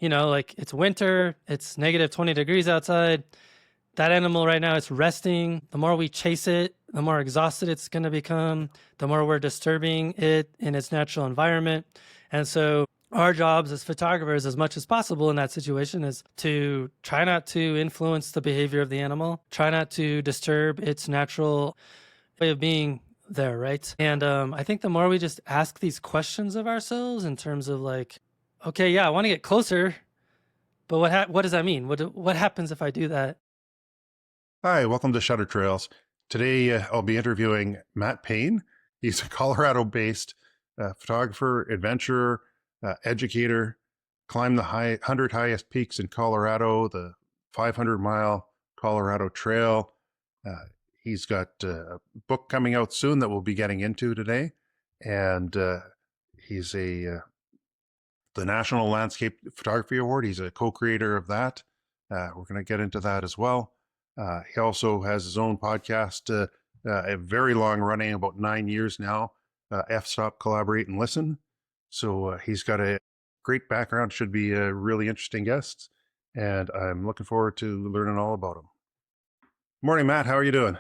like it's winter, it's negative 20 degrees outside. That animal right now, it's resting. The more we chase it, the more exhausted it's going to become, the more we're disturbing it in its natural environment. And so our jobs as photographers, as much as possible in that situation, is to try not to influence the behavior of the animal, try not to disturb its natural way of being there, right? And I think the more we just ask these questions of ourselves in terms of like, okay, yeah, I want to get closer, but what does that mean? What happens if I do that? Hi, welcome to Shutter Trails. Today I'll be interviewing Matt Payne. He's a Colorado-based photographer, adventurer, educator, climbed the 100 highest peaks in Colorado, the 500-mile Colorado Trail. He's got a book coming out soon that we'll be getting into today. And he's the National Landscape Photography Award. He's a co-creator of that. We're going to get into that as well. He also has his own podcast, a very long running, about 9 years now, F-Stop, Collaborate, and Listen. So he's got a great background, should be a really interesting guest. And I'm looking forward to learning all about him. Morning, Matt. How are you doing?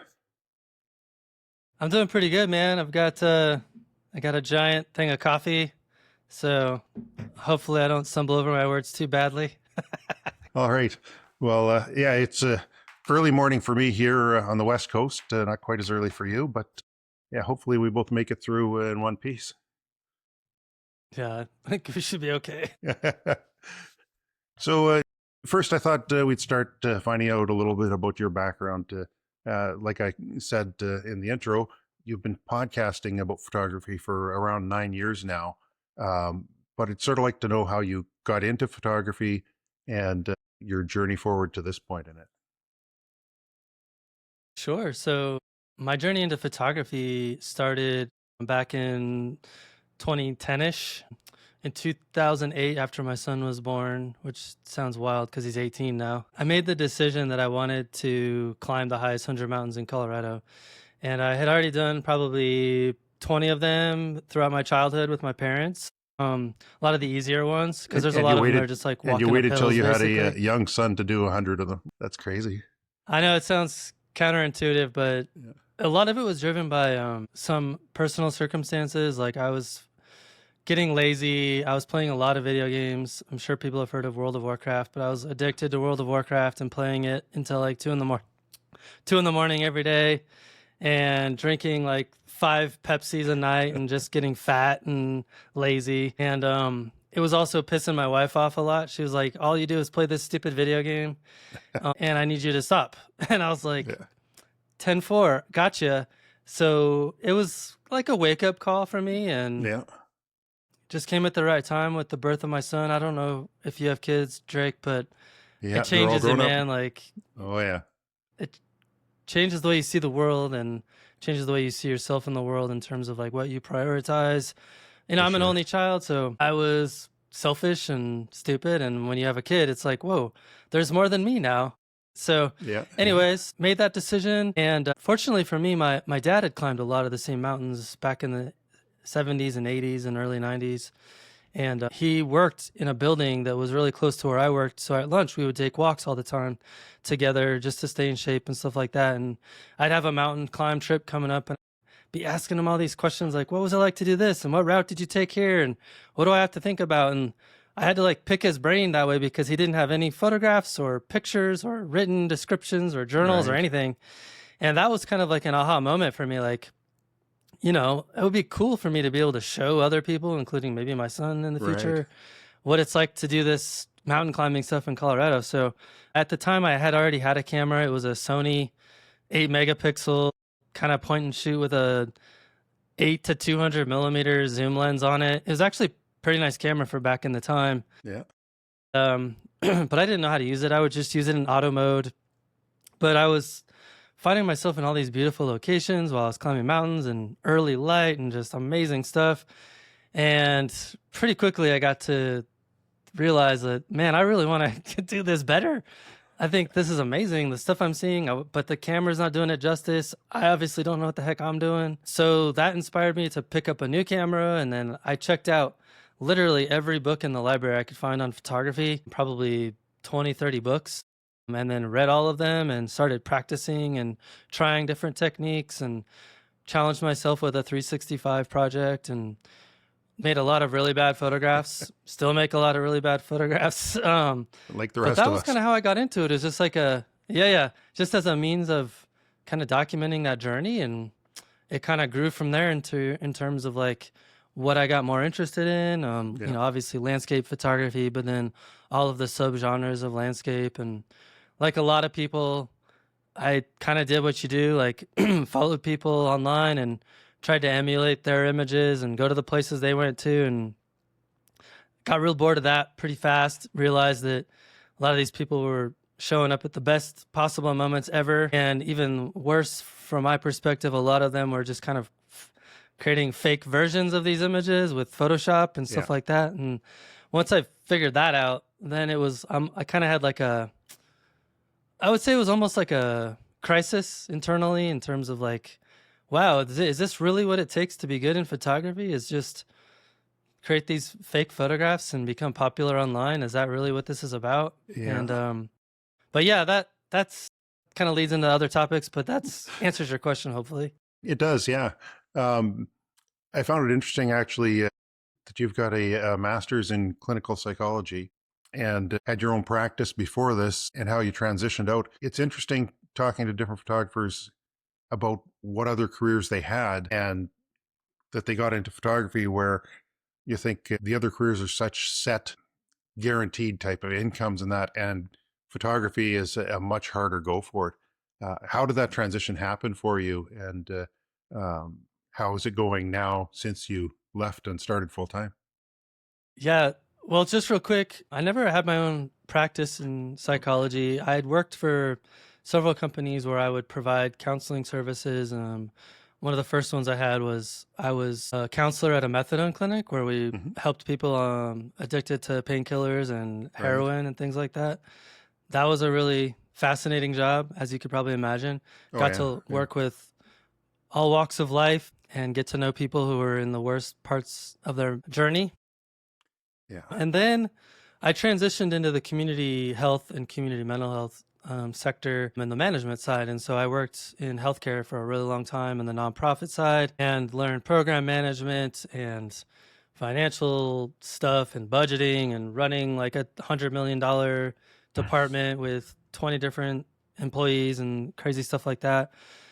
I'm doing pretty good, man. I got a giant thing of coffee, so hopefully I don't stumble over my words too badly. All right. Well, yeah, it's early morning for me here on the West Coast. Not quite as early for you, but yeah, hopefully we both make it through in one piece. Yeah, I think we should be okay. So first, I thought we'd start finding out a little bit about your background. Like I said in the intro, you've been podcasting about photography for around 9 years now. But I'd sort of like to know how you got into photography and your journey forward to this point in it. Sure. So my journey into photography started back in 2010-ish. In 2008, after my son was born, which sounds wild because he's 18 now, I made the decision that I wanted to climb the highest 100 mountains in Colorado. And I had already done probably 20 of them throughout my childhood with my parents. A lot of the easier ones, because there's a lot of them that are just like walking And you waited up till hills, you had basically. a young son to do 100 of them. That's crazy. I know it sounds counterintuitive, but Yeah. a lot of it was driven by some personal circumstances. Like I was getting lazy. I was playing a lot of video games. I'm sure people have heard of World of Warcraft, but I was addicted to World of Warcraft and playing it until like 2 in the morning every day, and drinking like 5 Pepsis a night and just getting fat and lazy. And it was also pissing my wife off a lot. She was like, all you do is play this stupid video game, and I need you to stop. And I was like, Yeah. 10-4, gotcha. So it was like a wake-up call for me, and Yeah. just came at the right time with the birth of my son. I don't know if you have kids, Drake, but Yeah. it They're all changes it, grown up. man. Like Oh, yeah. it changes the way you see the world and changes the way you see yourself in the world in terms of like what you prioritize. For I'm an sure. only child, so I was selfish and stupid. And when you have a kid, it's like, whoa, there's more than me now. So Yeah. anyways, made that decision. And fortunately for me, my dad had climbed a lot of the same mountains back in the 70s and 80s and early 90s. And he worked in a building that was really close to where I worked. So at lunch, we would take walks all the time together just to stay in shape and stuff like that. And I'd have a mountain climb trip coming up, and I'd be asking him all these questions like, what was it like to do this? And what route did you take here? And what do I have to think about? And I had to like pick his brain that way because he didn't have any photographs or pictures or written descriptions or journals or Right. anything. And that was kind of like an aha moment for me. Like, it would be cool for me to be able to show other people, including maybe my son in the Right. future, what it's like to do this mountain climbing stuff in Colorado. So at the time, I had already had a camera. It was a Sony 8 megapixel kind of point and shoot with a 8 to 200 millimeter zoom lens on it. It was actually a pretty nice camera for back in the time. Yeah. But I didn't know how to use it. I would just use it in auto mode. But I was finding myself in all these beautiful locations while I was climbing mountains and early light and just amazing stuff. And pretty quickly I got to realize that, man, I really want to do this better. I think this is amazing, the stuff I'm seeing, but the camera's not doing it justice. I obviously don't know what the heck I'm doing. So that inspired me to pick up a new camera. And then I checked out literally every book in the library I could find on photography, probably 20, 30 books, and then read all of them and started practicing and trying different techniques and challenged myself with a 365 project and made a lot of really bad photographs, still make a lot of really bad photographs. Like the But rest that of was us. kind of how I got into it. Is just like just as a means of kind of documenting that journey, and it kind of grew from there in terms of like what I got more interested in. Yeah. Obviously landscape photography, but then all of the subgenres of landscape, and like a lot of people, I kind of did what you do, like followed people online and tried to emulate their images and go to the places they went to, and got real bored of that pretty fast. Realized that a lot of these people were showing up at the best possible moments ever. And even worse, from my perspective, a lot of them were just kind of creating fake versions of these images with Photoshop and Yeah. stuff like that. And once I figured that out, then it was, I kind of had like I would say it was almost like a crisis internally in terms of like, wow, is this really what it takes to be good in photography? Is just create these fake photographs and become popular online? Is that really what this is about? Yeah. And but yeah, that's kind of leads into other topics, but that's answers your question hopefully. It does. Yeah. Um, I found it interesting actually that you've got a master's in clinical psychology and had your own practice before this and how you transitioned out. It's interesting talking to different photographers about what other careers they had and that they got into photography where you think the other careers are such set, guaranteed type of incomes and that, and photography is a much harder go for it. How did that transition happen for you? And how is it going now since you left and started full time? Yeah. Well, just real quick, I never had my own practice in psychology. I had worked for several companies where I would provide counseling services. One of the first ones I had was I was a counselor at a methadone clinic where we Hmm. helped people addicted to painkillers and Right. heroin and things like that. That was a really fascinating job, as you could probably imagine. Oh, Got yeah. to Yeah. work with all walks of life and get to know people who were in the worst parts of their journey. Yeah. And then I transitioned into the community health and community mental health sector and the management side. And so I worked in healthcare for a really long time in the nonprofit side and learned program management and financial stuff and budgeting and running like $100 million department with 20 different employees and crazy stuff like that.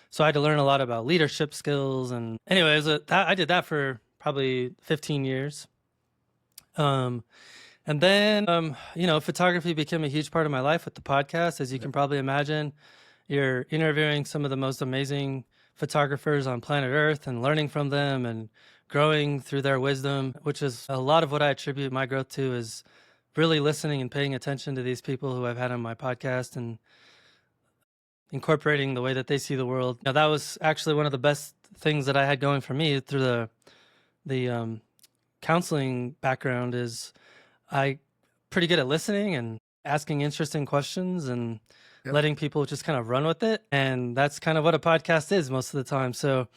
So I had to learn a lot about leadership skills. And anyways, I did that for probably 15 years. Um, and then, photography became a huge part of my life with the podcast. As you Yeah. can probably imagine, you're interviewing some of the most amazing photographers on planet Earth and learning from them and growing through their wisdom, which is a lot of what I attribute my growth to, is really listening and paying attention to these people who I've had on my podcast and incorporating the way that they see the world. Now, that was actually one of the best things that I had going for me through the counseling background is I pretty good at listening and asking interesting questions and Yep. letting people just kind of run with it. And that's kind of what a podcast is most of the time. So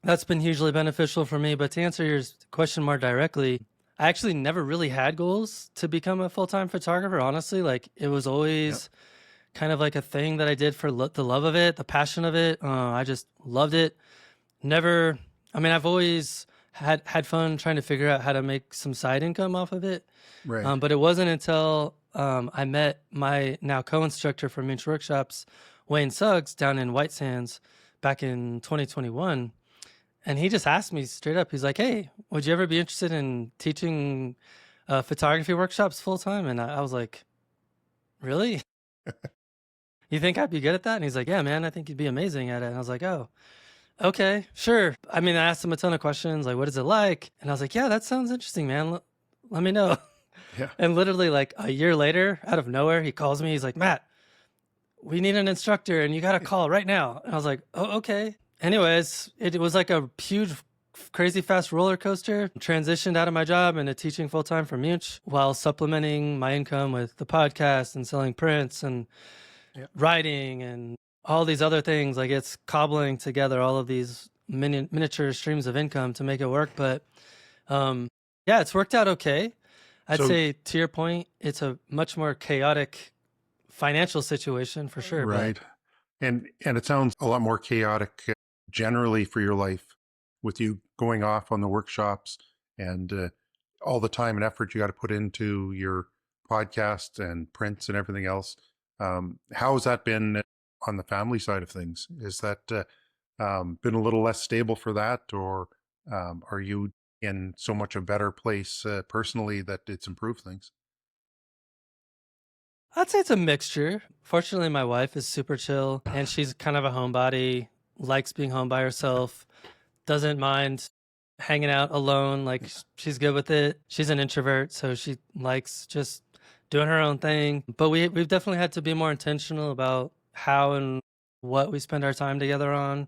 that's been hugely beneficial for me. But to answer your question more directly, I actually never really had goals to become a full-time photographer, honestly. Like it was Yep. always kind of like a thing that I did for the love of it, the passion of it. I just loved it. Never, I mean, I've always had fun trying to figure out how to make some side income off of it. Right. But it wasn't until I met my now co-instructor for Minch Workshops, Wayne Suggs, down in White Sands back in 2021. And he just asked me straight up, he's like, hey, would you ever be interested in teaching photography workshops full time? And I was like, really? You think I'd be good at that? And he's like, yeah, man, I think you'd be amazing at it. And I was like, oh, okay, sure. I mean, I asked him a ton of questions, like, what is it like? And I was like, yeah, that sounds interesting, man. Let me know. Yeah. And literally, like a year later, out of nowhere, he calls me. He's like, Matt, we need an instructor and you got to call right now. And I was like, oh, okay. Anyways, it was like a huge, crazy fast roller coaster. Transitioned out of my job into teaching full time for Munch while supplementing my income with the podcast and selling prints and Yep. writing and all these other things. Like it's cobbling together all of these miniature streams of income to make it work. But Yeah, it's worked out okay. I'd So, say to your point, it's a much more chaotic financial situation for sure, but right. And it sounds a lot more chaotic generally for your life with you going off on the workshops and all the time and effort you got to put into your podcasts and prints and everything else. How has that been on the family side of things? Is that been a little less stable for that, or are you in so much a better place personally that it's improved things? I'd say it's a mixture. Fortunately, my wife is super chill and she's kind of a homebody, likes being home by herself, doesn't mind hanging out alone. Like she's good with it. She's an introvert, so she likes just doing her own thing. But we've definitely had to be more intentional about how and what we spend our time together on.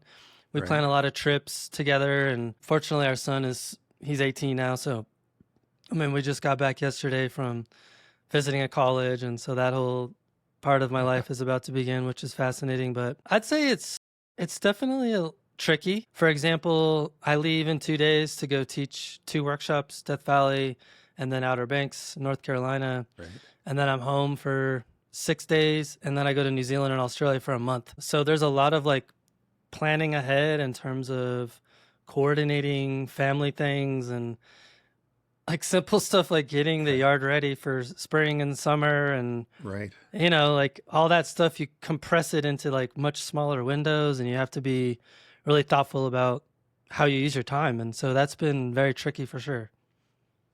We Right. plan a lot of trips together, and fortunately, our son he's 18 now, so I mean, we just got back yesterday from visiting a college, and so that whole part of my life is about to begin, which is fascinating. But I'd say it's definitely tricky. For example, I leave in 2 days to go teach 2 workshops, Death Valley and then Outer Banks, North Carolina, Right. and then I'm home for 6 days, and then I go to New Zealand and Australia for a month. So there's a lot of like planning ahead in terms of coordinating family things and like simple stuff like getting the yard ready for spring and summer and Right. like all that stuff, you compress it into like much smaller windows and you have to be really thoughtful about how you use your time. And so that's been very tricky for sure.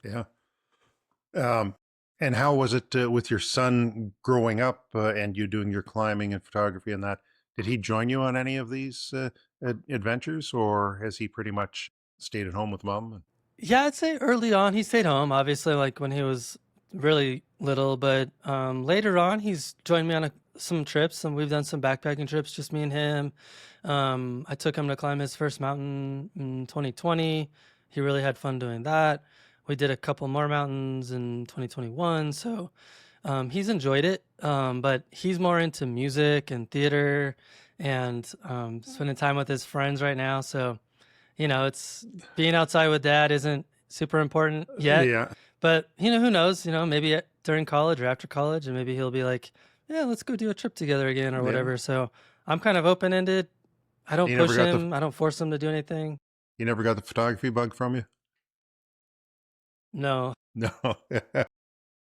Yeah. Um, and how was it with your son growing up and you doing your climbing and photography and that? Did he join you on any of these adventures, or has he pretty much stayed at home with mom? Yeah, I'd say early on he stayed home, obviously, like when he was really little, but later on he's joined me on some trips and we've done some backpacking trips, just me and him. I took him to climb his first mountain in 2020. He really had fun doing that. We did a couple more mountains in 2021, so he's enjoyed it. But he's more into music and theater and spending time with his friends right now. So it's being outside with dad isn't super important yet, Yeah. but who knows, maybe during college or after college, and maybe he'll be like, yeah, let's go do a trip together again or Yeah. whatever. So I'm kind of open-ended. I don't You never push got the him. I don't force him to do anything. you never got the photography bug from you? No, No.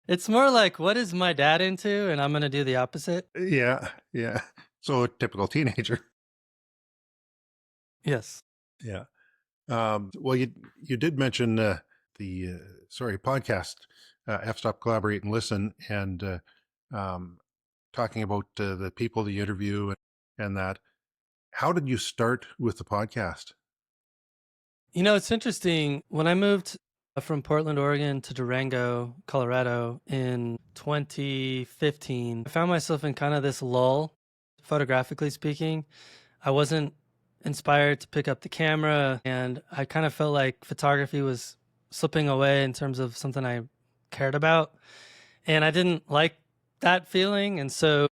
it's more like, what is my dad into? And I'm going to do the opposite. Yeah. Yeah. So a typical teenager. Yes. Yeah. Well, you did mention the podcast, F-Stop Collaborate and Listen, and um, talking about the people that you interview and that. How did you start with the podcast? It's interesting. When I moved from Portland, Oregon to Durango, Colorado in 2015, I found myself in kind of this lull, photographically speaking. I wasn't inspired to pick up the camera, and I kind of felt like photography was slipping away in terms of something I cared about. And I didn't like that feeling. And so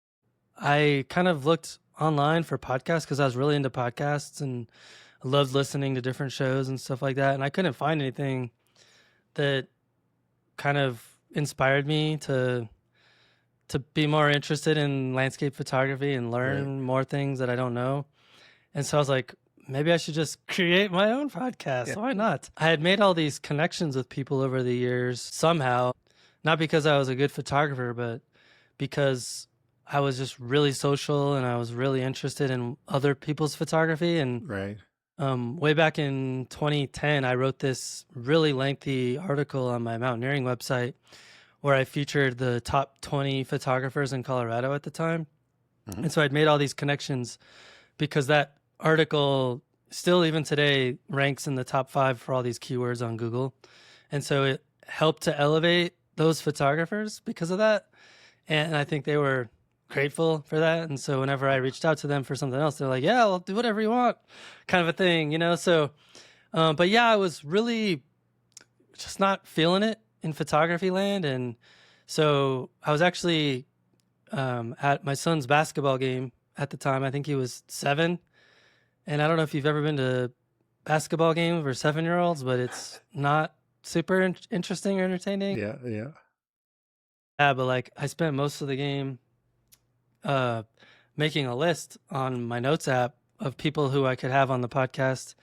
I kind of looked online for podcasts because I was really into podcasts and I loved listening to different shows and stuff like that. And I couldn't find anything that kind of inspired me to be more interested in landscape photography and Right. learn more things that I don't know. And so I was like, maybe I should just create my own podcast. Yeah. Why not? I had made all these connections with people over the years somehow, not because I was a good photographer, but because I was just really social and I was really interested in other people's photography. And Right. way back in 2010, I wrote this really lengthy article on my mountaineering website where I featured the top 20 photographers in Colorado at the time. Hmm. And so I'd made all these connections because that article still even today ranks in the top 5 for all these keywords on Google. And so it helped to elevate those photographers because of that. And I think they were grateful for that. And so whenever I reached out to them for something else, they're like, yeah, I'll do whatever you want, kind of a thing. So, but yeah, I was really just not feeling it in photography land. And so I was actually at my son's basketball game at the time. I think he was 7. And I don't know if you've ever been to basketball games for 7-year-olds, but it's not super interesting or entertaining. Yeah, yeah. Yeah, but like I spent most of the game uh, making a list on my notes app of people who I could have on the podcast,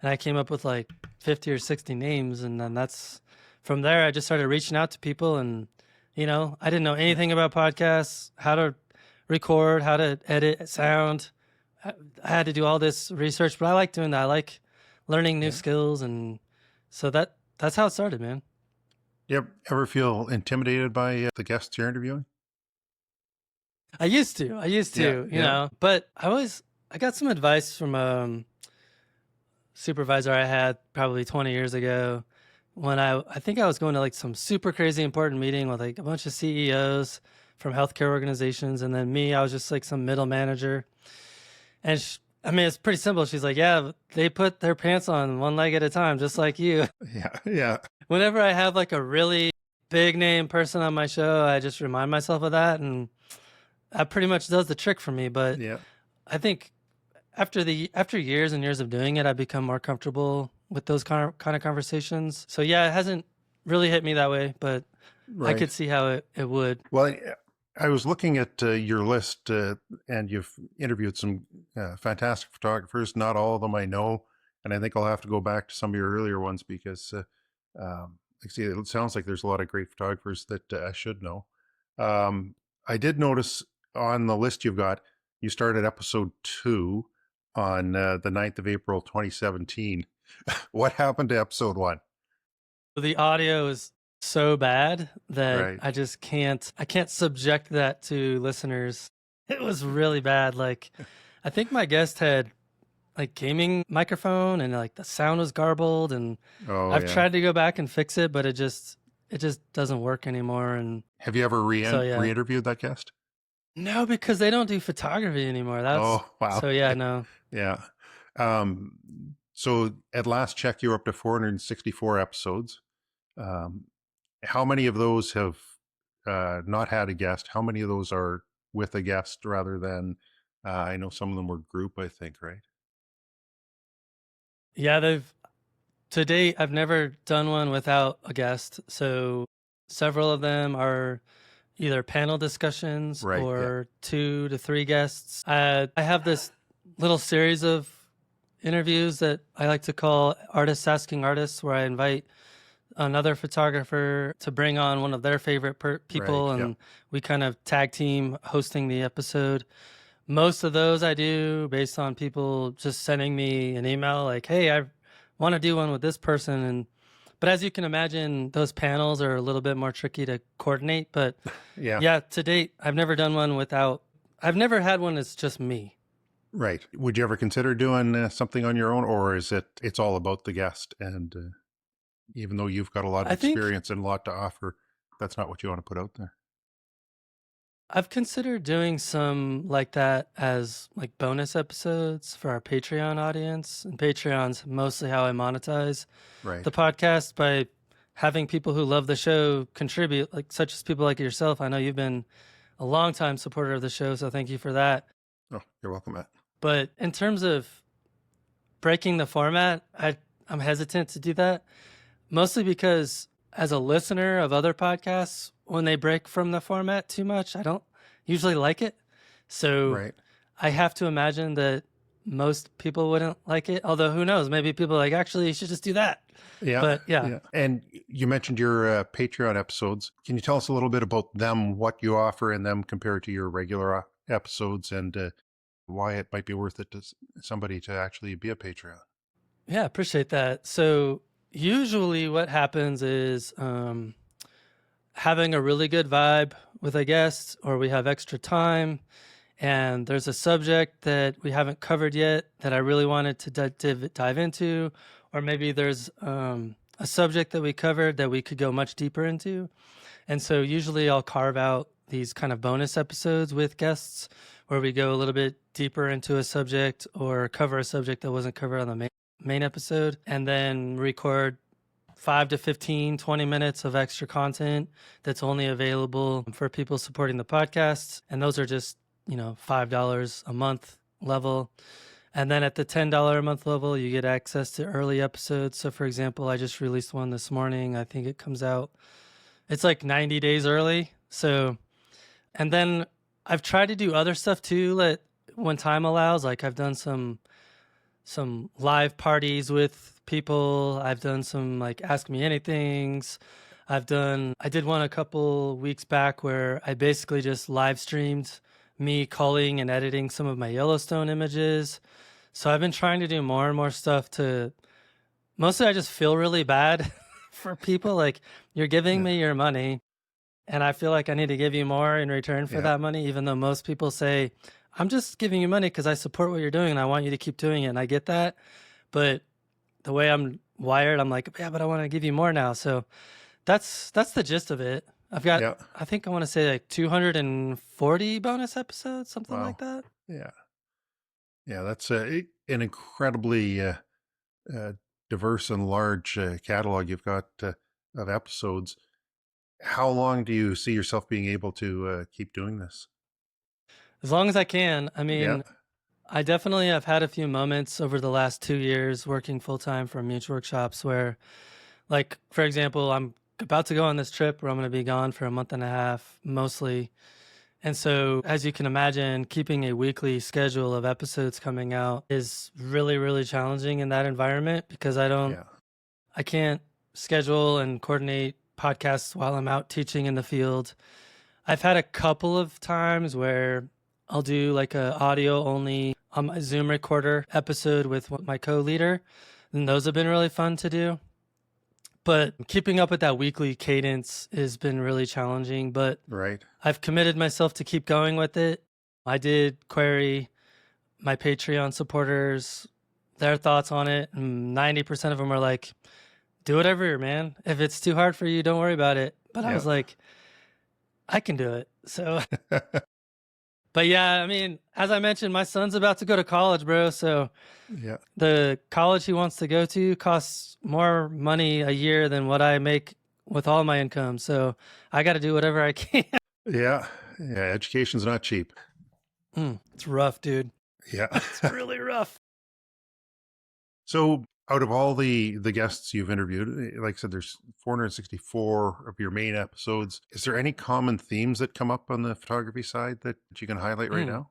and I came up with like 50 or 60 names, and then that's from there. I just started reaching out to people, and I didn't know anything about podcasts, how to record, how to edit sound. I had to do all this research, but I like doing that. I like learning new Yeah. skills, and so that's how it started, man. You ever feel intimidated by the guests you're interviewing? I used Yeah, to, yeah. but I got some advice from supervisor I had probably 20 years ago when I think I was going to like some super crazy important meeting with like a bunch of CEOs from healthcare organizations, and then me, I was just like some middle manager. And I mean, it's pretty simple. She's like, yeah, they put their pants on one leg at a time, just like you. Yeah, yeah, Whenever I have like a really big name person on my show, I just remind myself of that, and that pretty much does the trick for me. But yeah. I think after years and years of doing it, I've become more comfortable with those kind of conversations. So yeah, it hasn't really hit me that way, but I Right. could see how it would. Well, I was looking at your list, and you've interviewed some fantastic photographers. Not all of them I know, and I think I'll have to go back to some of your earlier ones because, like I see, it sounds like there's a lot of great photographers that I should know. I did notice on the list you've got, you started episode 2 on the 9th of April, 2017. What happened to episode 1? The audio is so bad that Right. I can't subject that to listeners. It was really bad. Like, I think my guest had like gaming microphone and like the sound was garbled, and Oh, I've yeah. tried to go back and fix it, but it just doesn't work anymore. And Have you ever so yeah. re-interviewed that guest? No, because they don't do photography anymore. That's Oh, wow. so yeah, no. Yeah. Um, so at last check, you're up to 464 episodes. Um, how many of those have not had a guest? How many of those are with a guest rather than, I know some of them were group, I think, right? Yeah, to date I've never done one without a guest. So several of them are either panel discussions Right. Yeah. or 2 to 3 guests. I have this little series of interviews that I like to call Artists Asking Artists, where I invite another photographer to bring on one of their favorite people, Right. Yeah. and we kind of tag team hosting the episode. Most of those I do based on people just sending me an email like, hey, I want to do one with this person. But as you can imagine, those panels are a little bit more tricky to coordinate. But Yeah. yeah, to date, I've never done one I've never had one that's just me. Right. Would you ever consider doing something on your own, or is it's all about the guest? And even though you've got a lot of I think experience and a lot to offer, that's not what you want to put out there. I've considered doing some like that as like bonus episodes for our Patreon audience. And Patreon's mostly how I monetize Right. the podcast, by having people who love the show contribute, like such as people like yourself. I know you've been a long time supporter of the show, so thank you for that. Oh, you're welcome, Matt. But in terms of breaking the format, I'm hesitant to do that, mostly because as a listener of other podcasts, when they break from the format too much, I don't usually like it. So Right. I have to imagine that most people wouldn't like it. Although who knows, maybe people are like, actually, you should just do that. Yeah. But yeah. Yeah. And you mentioned your Patreon episodes. Can you tell us a little bit about them, what you offer in them compared to your regular episodes, and why it might be worth it to somebody to actually be a Patreon? Yeah, appreciate that. So usually what happens is having a really good vibe with a guest, or we have extra time and there's a subject that we haven't covered yet that I really wanted to dive into, or maybe there's a subject that we covered that we could go much deeper into. And so usually I'll carve out these kind of bonus episodes with guests where we go a little bit deeper into a subject or cover a subject that wasn't covered on the main episode, and then record 5 to 15, 20 minutes of extra content that's only available for people supporting the podcast. And those are just, $5 a month level. And then at the $10 a month level, you get access to early episodes. So, for example, I just released one this morning. I think it comes out, it's like 90 days early. So, and then I've tried to do other stuff too, like when time allows. Like I've done some live parties with people. I've done some like Ask Me Anythings. I did one a couple weeks back where I basically just live streamed me culling and editing some of my Yellowstone images. So I've been trying to do more and more stuff to, mostly I just feel really bad for people. Like, you're giving Yeah. me your money and I feel like I need to give you more in return for Yeah. that money, even though most people say, I'm just giving you money because I support what you're doing and I want you to keep doing it. And I get that. But the way I'm wired, I'm like, yeah, but I want to give you more now. So that's the gist of it. I've got, Yeah. I think I want to say like 240 bonus episodes, something Wow. like that. Yeah. Yeah. That's an incredibly diverse and large catalog you've got of episodes. How long do you see yourself being able to keep doing this? As long as I can. I Yeah. mean, I definitely have had a few moments over the last 2 years working full time for Mutual Workshops where, like, for example, I'm about to go on this trip where I'm going to be gone for a month and a half mostly. And so, as you can imagine, keeping a weekly schedule of episodes coming out is really, really challenging in that environment because Yeah. I can't schedule and coordinate podcasts while I'm out teaching in the field. I've had a couple of times where I'll do like a audio only on my Zoom recorder episode with my co-leader, and those have been really fun to do. But keeping up with that weekly cadence has been really challenging, but Right. I've committed myself to keep going with it. I did query my Patreon supporters, their thoughts on it, and 90% of them are like, do whatever, man. If it's too hard for you, don't worry about it. But I Yeah. was like, I can do it. So, but yeah, I mean, as I mentioned, my son's about to go to college, bro. So Yeah. the college he wants to go to costs more money a year than what I make with all my income. So I got to do whatever I can. Yeah. Yeah. Education's not cheap. It's rough, dude. Yeah. It's really rough. So out of all the guests you've interviewed, like I said, there's 464 of your main episodes. Is there any common themes that come up on the photography side that you can highlight right Mm. now?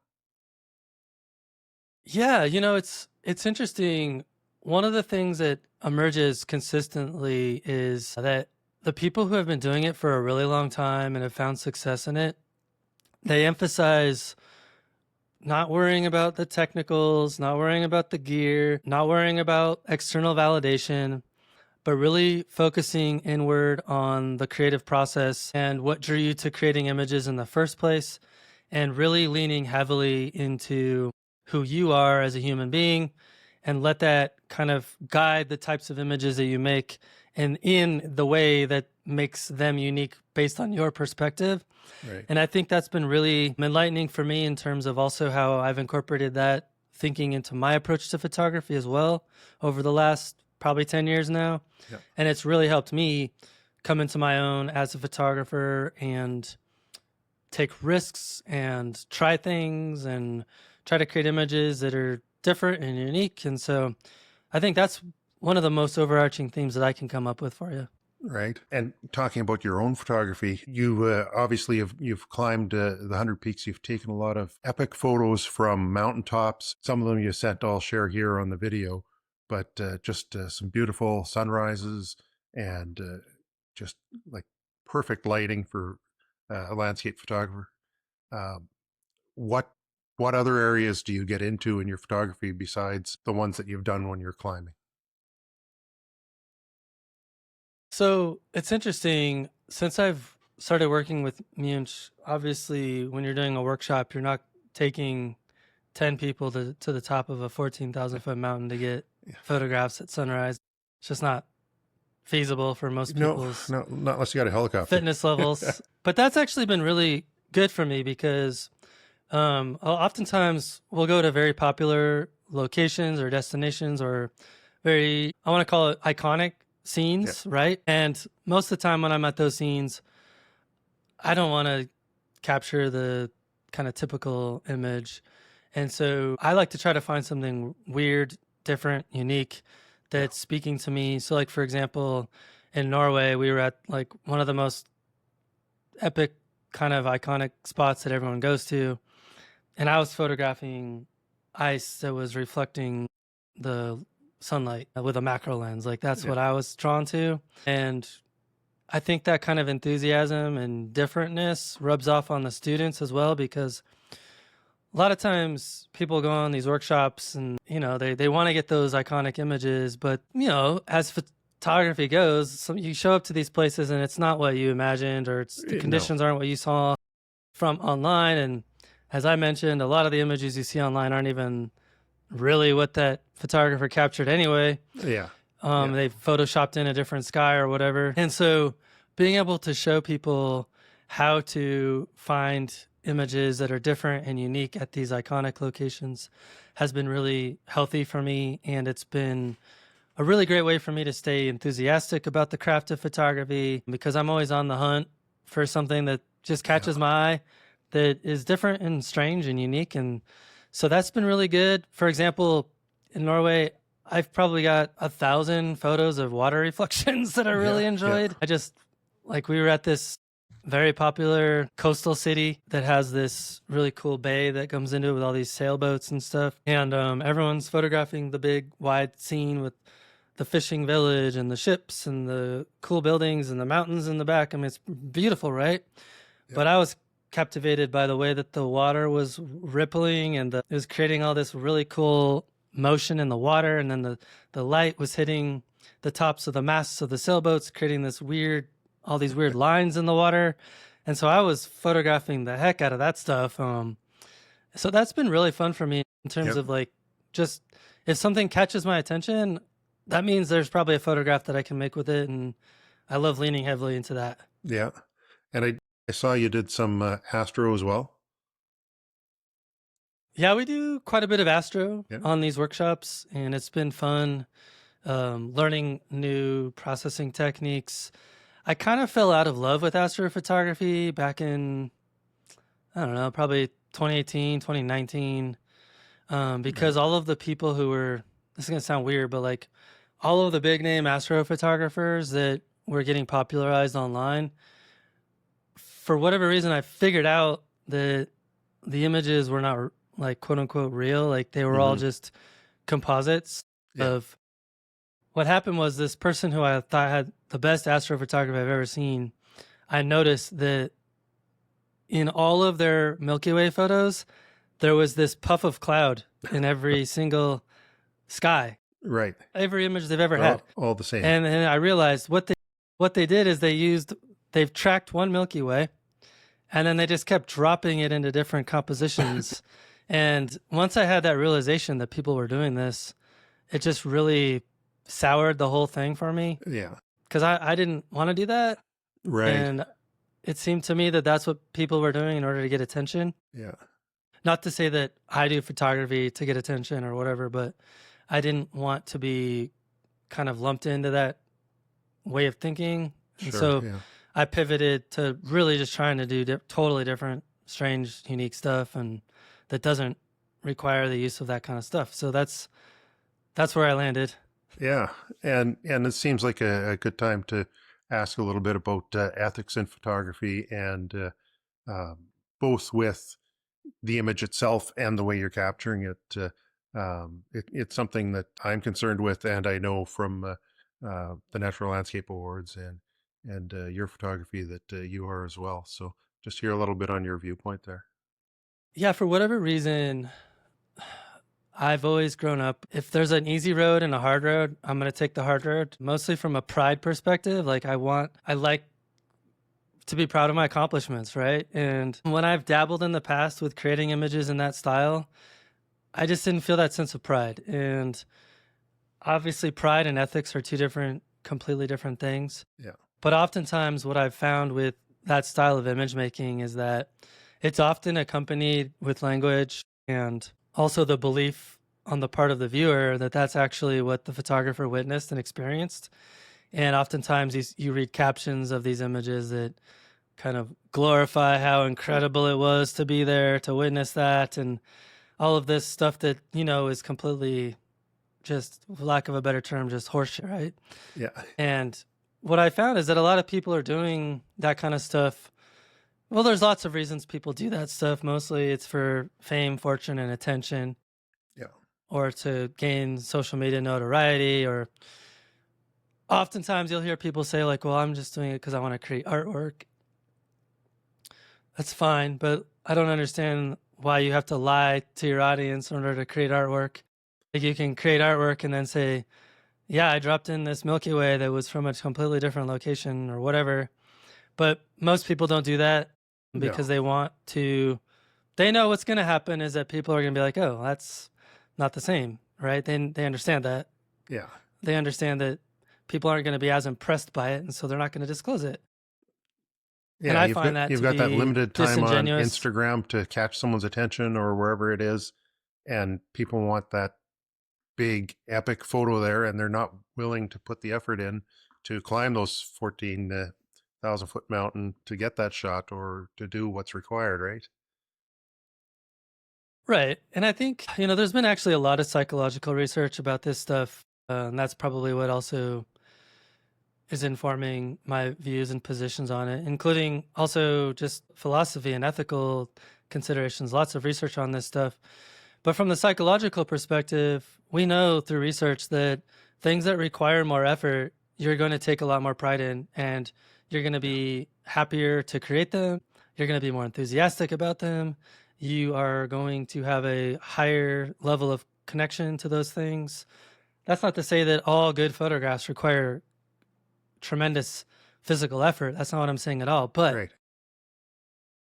Yeah, it's interesting. One of the things that emerges consistently is that the people who have been doing it for a really long time and have found success in it, they emphasize not worrying about the technicals, not worrying about the gear, not worrying about external validation, but really focusing inward on the creative process and what drew you to creating images in the first place, and really leaning heavily into who you are as a human being and let that kind of guide the types of images that you make and in the way that makes them unique based on your perspective. Right. And I think that's been really enlightening for me in terms of also how I've incorporated that thinking into my approach to photography as well over the last probably 10 years now. Yeah. And it's really helped me come into my own as a photographer and take risks and try things and try to create images that are different and unique. And so I think that's one of the most overarching themes that I can come up with for you. Right. And talking about your own photography, you obviously you've climbed the 100 peaks. You've taken a lot of epic photos from mountaintops. Some of them you sent, I'll share here on the video, but just some beautiful sunrises and just like perfect lighting for a landscape photographer. Um, what what other areas do you get into in your photography besides the ones that you've done when you're climbing? So it's interesting. Since I've started working with Munch, obviously, when you're doing a workshop, you're not taking 10 people to the top of a 14,000-foot mountain to get photographs at sunrise. It's just not feasible for most people's No, not unless you got a helicopter. fitness levels. But that's actually been really good for me because oftentimes we'll go to very popular locations or destinations or very, I want to call it iconic scenes, right? And most of the time when I'm at those scenes, I don't want to capture the kind of typical image. And so I like to try to find something weird, different, unique that's speaking to me. So, like, for example, in Norway, we were at like one of the most epic, kind of iconic spots that everyone goes to. And I was photographing ice that was reflecting the sunlight with a macro lens. Like, that's what I was drawn to. And I think that kind of enthusiasm and differentness rubs off on the students as well, because a lot of times people go on these workshops and, they want to get those iconic images, but, as photography goes, you show up to these places and it's not what you imagined, or the conditions aren't what you saw from online. And as I mentioned, a lot of the images you see online aren't even really what that photographer captured anyway. Yeah. They photoshopped in a different sky or whatever. And so being able to show people how to find images that are different and unique at these iconic locations has been really healthy for me. And it's been a really great way for me to stay enthusiastic about the craft of photography, because I'm always on the hunt for something that just catches my eye, that is different and strange and unique. And so that's been really good. For example, in Norway, I've probably got 1,000 photos of water reflections that I really enjoyed. We were at this very popular coastal city that has this really cool bay that comes into it with all these sailboats and stuff. And everyone's photographing the big wide scene with the fishing village and the ships and the cool buildings and the mountains in the back. I mean, it's beautiful, right? Yeah. But I was captivated by the way that the water was rippling, and it was creating all this really cool motion in the water. And then the light was hitting the tops of the masts of the sailboats, creating all these weird lines in the water. And so I was photographing the heck out of that stuff. So that's been really fun for me in terms of just if something catches my attention, that means there's probably a photograph that I can make with it. And I love leaning heavily into that. Yeah. And I saw you did some astro as well. Yeah, we do quite a bit of astro on these workshops, and it's been fun learning new processing techniques. I kind of fell out of love with astrophotography back in, I don't know, probably 2018, 2019, because all of the people who were, this is going to sound weird, but all of the big name astrophotographers that were getting popularized online, for whatever reason, I figured out that the images were not quote unquote real. They were all just composites of. What happened was, this person who I thought had the best astrophotography I've ever seen, I noticed that in all of their Milky Way photos, there was this puff of cloud in every single sky. Right. Every image they've ever had. All the same. And I realized what they did is they've tracked one Milky Way, and then they just kept dropping it into different compositions. And once I had that realization that people were doing this, it just really soured the whole thing for me. Yeah. Because I didn't want to do that. Right. And it seemed to me that that's what people were doing in order to get attention. Yeah. Not to say that I do photography to get attention or whatever, but I didn't want to be kind of lumped into that way of thinking. And so I pivoted to really just trying to do totally different, strange, unique stuff, and that doesn't require the use of that kind of stuff. So that's where I landed. Yeah. And it seems like a good time to ask a little bit about ethics in photography, and both with the image itself and the way you're capturing it. It's something that I'm concerned with, and I know from the Natural Landscape Awards and your photography that you are as well. So just hear a little bit on your viewpoint there. Yeah, for whatever reason, I've always grown up, if there's an easy road and a hard road, I'm going to take the hard road, mostly from a pride perspective. I like to be proud of my accomplishments, right? And when I've dabbled in the past with creating images in that style, I just didn't feel that sense of pride. And obviously pride and ethics are completely different things. Yeah. But oftentimes what I've found with that style of image making is that it's often accompanied with language, and also the belief on the part of the viewer that that's actually what the photographer witnessed and experienced. And oftentimes you read captions of these images that kind of glorify how incredible it was to be there to witness that. And all of this stuff that, is completely just, for lack of a better term, just horseshit, right? Yeah. And what I found is that a lot of people are doing that kind of stuff. Well, there's lots of reasons people do that stuff. Mostly it's for fame, fortune, and attention, Yeah. or to gain social media notoriety. Or oftentimes you'll hear people say, like, well, I'm just doing it because I want to create artwork. That's fine, but I don't understand why you have to lie to your audience in order to create artwork. Like, you can create artwork and then say, yeah, I dropped in this Milky Way that was from a completely different location or whatever. But most people don't do that because No. they know what's going to happen is that people are going to be like, oh, that's not the same, right? They understand that. Yeah. They understand that people aren't going to be as impressed by it, and so they're not going to disclose it. And Yeah, I find that you've to got that be limited time on disingenuous. Instagram to catch someone's attention or wherever it is, and people want that big epic photo there, and they're not willing to put the effort in to climb those 14,000 foot mountain to get that shot or to do what's required, right? Right. And I think, there's been actually a lot of psychological research about this stuff. And that's probably what also is informing my views and positions on it, including also just philosophy and ethical considerations, lots of research on this stuff. But from the psychological perspective, we know through research that things that require more effort, you're going to take a lot more pride in, and you're going to Yeah. be happier to create them. You're going to be more enthusiastic about them. You are going to have a higher level of connection to those things. That's not to say that all good photographs require tremendous physical effort. That's not what I'm saying at all. But Right.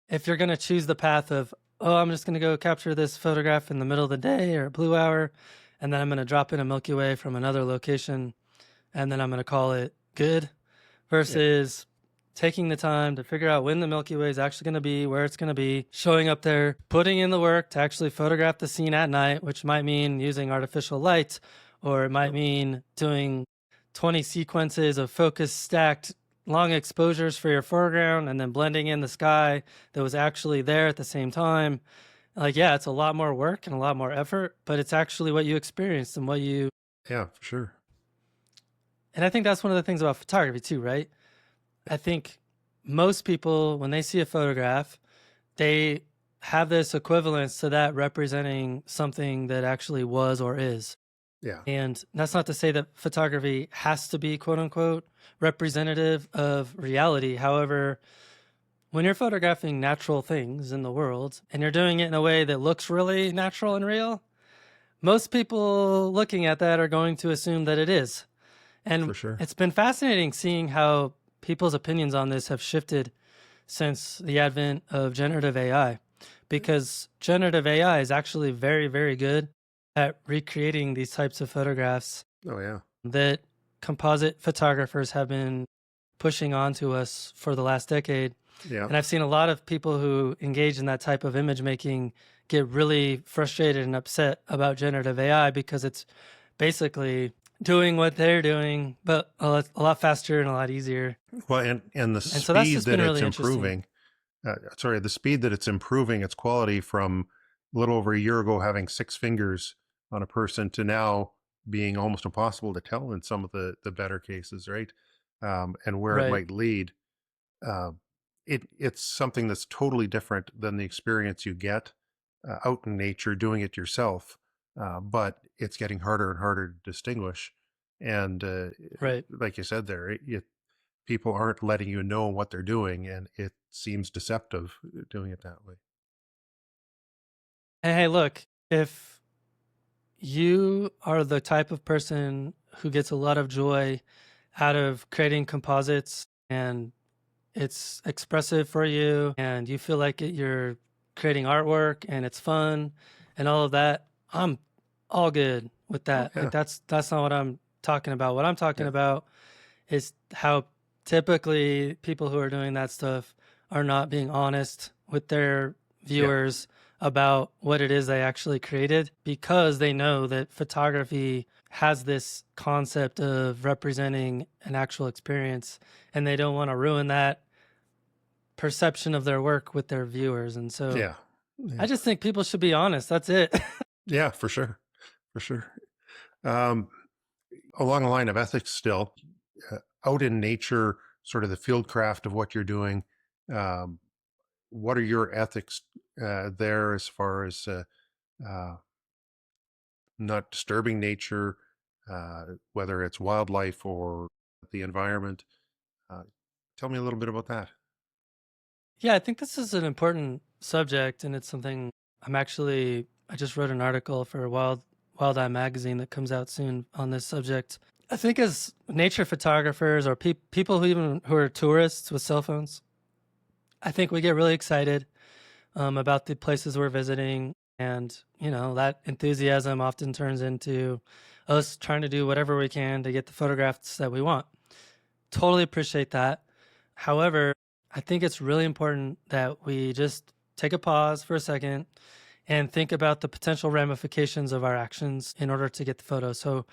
if you're going to choose the path of, oh, I'm just going to go capture this photograph in the middle of the day or blue hour, and then I'm going to drop in a Milky Way from another location, and then I'm going to call it good, Yeah. versus taking the time to figure out when the Milky Way is actually going to be, where it's going to be, showing up there, putting in the work to actually photograph the scene at night, which might mean using artificial light, or it might Yep. mean doing 20 sequences of focus stacked long exposures for your foreground and then blending in the sky that was actually there at the same time. Like, yeah, it's a lot more work and a lot more effort, but it's actually what you experienced and what you. Yeah, for sure. And I think that's one of the things about photography too, right? I think most people, when they see a photograph, they have this equivalence to that representing something that actually was or is. Yeah. And that's not to say that photography has to be quote unquote representative of reality. However, when you're photographing natural things in the world and you're doing it in a way that looks really natural and real, most people looking at that are going to assume that it is. For And sure. it's been fascinating seeing how people's opinions on this have shifted since the advent of generative AI, because generative AI is actually very, very good at recreating these types of photographs Oh yeah. that composite photographers have been pushing onto us for the last decade. Yeah. And I've seen a lot of people who engage in that type of image making get really frustrated and upset about generative AI because it's basically doing what they're doing, but a lot faster and a lot easier. Well, and the And so that's speed just that been it's really interesting. improving, the speed that it's improving its quality from a little over a year ago having six fingers on a person to now being almost impossible to tell in some of the better cases, right? And where it Right. might lead. Uh, it's something that's totally different than the experience you get out in nature doing it yourself. But it's getting harder and harder to distinguish. And Right. like you said there, people aren't letting you know what they're doing, and it seems deceptive doing it that way. And hey, look, if you are the type of person who gets a lot of joy out of creating composites, and it's expressive for you and you feel like you're creating artwork and it's fun and all of that, I'm all good with Oh that. Like, yeah, that's not what I'm talking about. What I'm talking yeah, about is how typically people who are doing that stuff are not being honest with their yeah, viewers about what it is they actually created, because they know that photography has this concept of representing an actual experience, and they don't want to ruin that perception of their work with their viewers. And so yeah. Yeah. I just think people should be honest. That's it. Yeah, for sure. For sure. Um, Along the line of ethics still, out in nature, sort of the field craft of what you're doing, um, what are your ethics there as far as uh, not disturbing nature, whether it's wildlife or the environment? Uh, Tell me a little bit about that. Yeah, I think this is an important subject, and it's something I just wrote an article for Wild Eye magazine that comes out soon on this subject. I think as nature photographers or people who are tourists with cell phones, I think we get really excited about the places we're visiting, and that enthusiasm often turns into us trying to do whatever we can to get the photographs that we want. Totally appreciate that. However, I think it's really important that we just take a pause for a second and think about the potential ramifications of our actions in order to get the photo. So,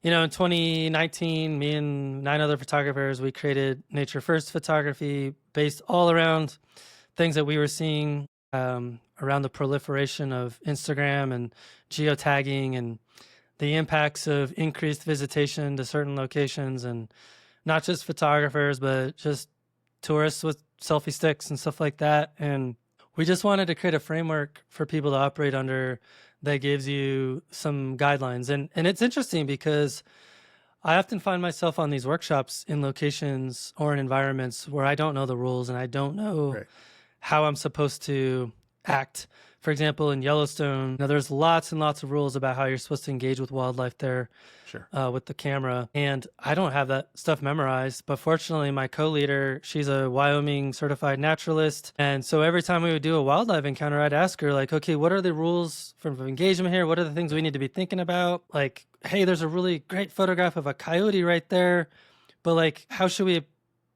in 2019, me and 9 other photographers, we created Nature First Photography based all around things that we were seeing around the proliferation of Instagram and geotagging and the impacts of increased visitation to certain locations, and not just photographers, but just tourists with selfie sticks and stuff like that. And we just wanted to create a framework for people to operate under that gives you some guidelines. And it's interesting because I often find myself on these workshops in locations or in environments where I don't know the rules and I don't know Right. how I'm supposed to act. For example, in Yellowstone, now there's lots and lots of rules about how you're supposed to engage with wildlife there Sure. with the camera. And I don't have that stuff memorized, but fortunately my co-leader, she's a Wyoming certified naturalist. And so every time we would do a wildlife encounter, I'd ask her like, okay, what are the rules from engagement here? What are the things we need to be thinking about? Like, hey, there's a really great photograph of a coyote right there, but like, how should we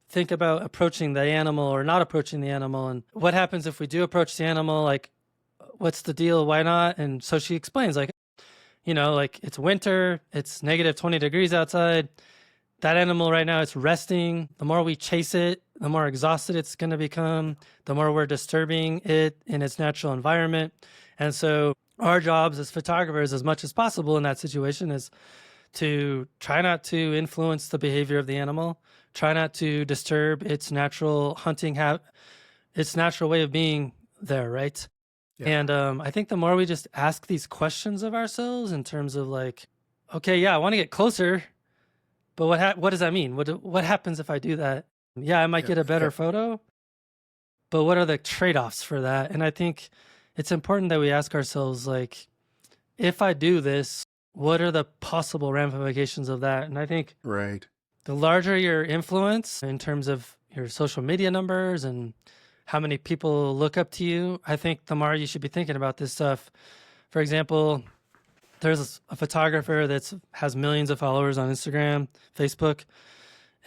think about approaching the animal or not approaching the animal? And what happens if we do approach the animal? Like, what's the deal? Why not? And so she explains like, like it's winter, it's negative 20 degrees outside. That animal right now, it's resting. The more we chase it, the more exhausted it's going to become, the more we're disturbing it in its natural environment. And so our jobs as photographers, as much as possible in that situation, is to try not to influence the behavior of the animal, try not to disturb its natural its natural way of being there, right? Yeah. And I think the more we just ask these questions of ourselves in terms of like, okay, yeah, I want to get closer, but what does that mean? What happens if I do that? Yeah, I might Yeah. get a better Yeah. photo, but what are the trade-offs for that? And I think it's important that we ask ourselves like, if I do this, what are the possible ramifications of that? And I think Right. the larger your influence in terms of your social media numbers and how many people look up to you, I think the more you should be thinking about this stuff. For example, there's a photographer that has millions of followers on Instagram, Facebook,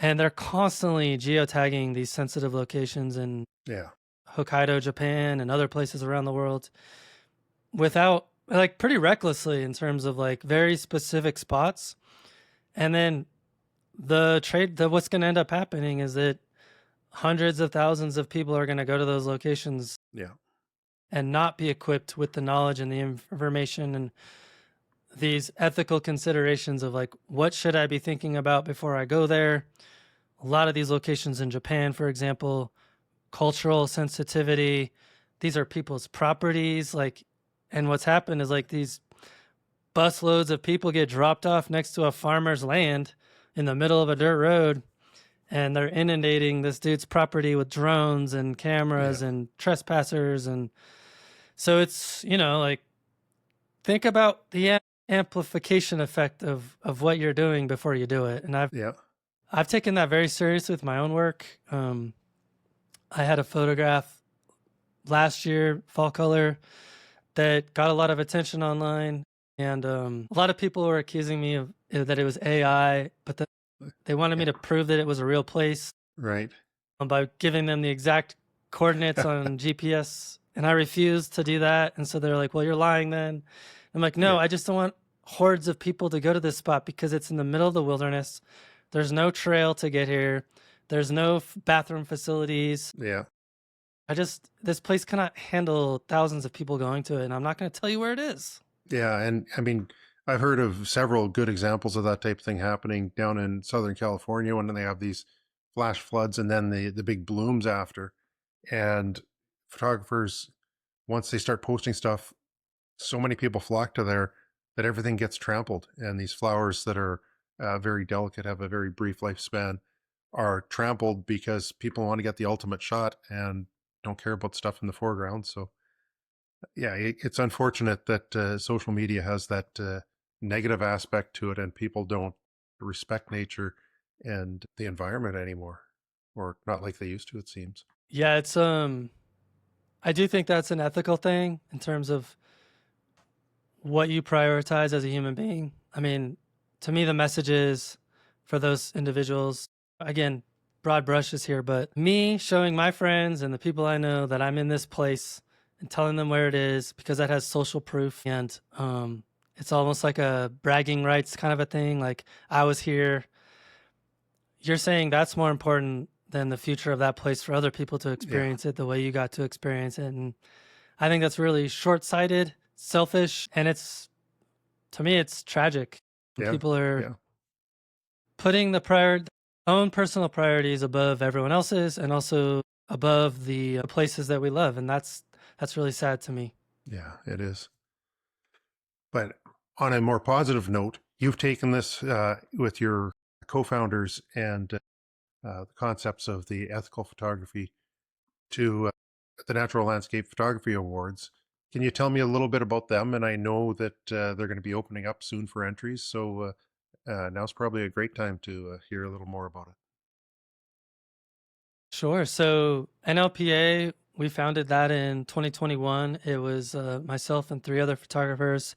and they're constantly geotagging these sensitive locations in Yeah. Hokkaido, Japan, and other places around the world without like pretty recklessly in terms of like very specific spots. And then what's going to end up happening is that hundreds of thousands of people are going to go to those locations Yeah. and not be equipped with the knowledge and the information and these ethical considerations of like, what should I be thinking about before I go there? A lot of these locations in Japan, for example, cultural sensitivity, these are people's properties. Like, and what's happened is like these busloads of people get dropped off next to a farmer's land in the middle of a dirt road, and they're inundating this dude's property with drones and cameras Yeah. and trespassers. And so it's, like, think about the amplification effect of what you're doing before you do it. And Yeah. I've taken that very seriously with my own work. I had a photograph last year, fall color, that got a lot of attention online. And a lot of people were accusing me of that it was AI, but they wanted me to prove that it was a real place Right. by giving them the exact coordinates on GPS. And I refused to do that. And so they're like, well, you're lying then. I'm like, no, Yeah. I just don't want hordes of people to go to this spot because it's in the middle of the wilderness. There's no trail to get here. There's no bathroom facilities. Yeah. This place cannot handle thousands of people going to it, and I'm not going to tell you where it is. Yeah, and I mean, I've heard of several good examples of that type of thing happening down in Southern California when they have these flash floods and then the big blooms after. And photographers, once they start posting stuff, so many people flock to there that everything gets trampled. And these flowers that are very delicate, have a very brief lifespan, are trampled because people want to get the ultimate shot and don't care about stuff in the foreground. So yeah, it's unfortunate that social media has that negative aspect to it, and people don't respect nature and the environment anymore, or not like they used to, it seems. Yeah, it's I do think that's an ethical thing in terms of what you prioritize as a human being. I mean, to me, the message is for those individuals, again, broad brushes here, but me showing my friends and the people I know that I'm in this place and telling them where it is because that has social proof. And it's almost like a bragging rights kind of a thing. Like, I was here. You're saying that's more important than the future of that place for other people to Yeah, experience it the way you got to experience it. And I think that's really short-sighted, selfish, and to me, it's tragic. yeah, People are yeah, putting own personal priorities above everyone else's and also above the places that we love, and that's really sad to me. yeah, it is. But on a more positive note, you've taken this with your co-founders and the concepts of the ethical photography to the Natural Landscape Photography Awards. Can you tell me a little bit about them? And I know that they're going to be opening up soon for entries. So now's probably a great time to hear a little more about it. Sure. So NLPA, we founded that in 2021. It was myself and three other photographers,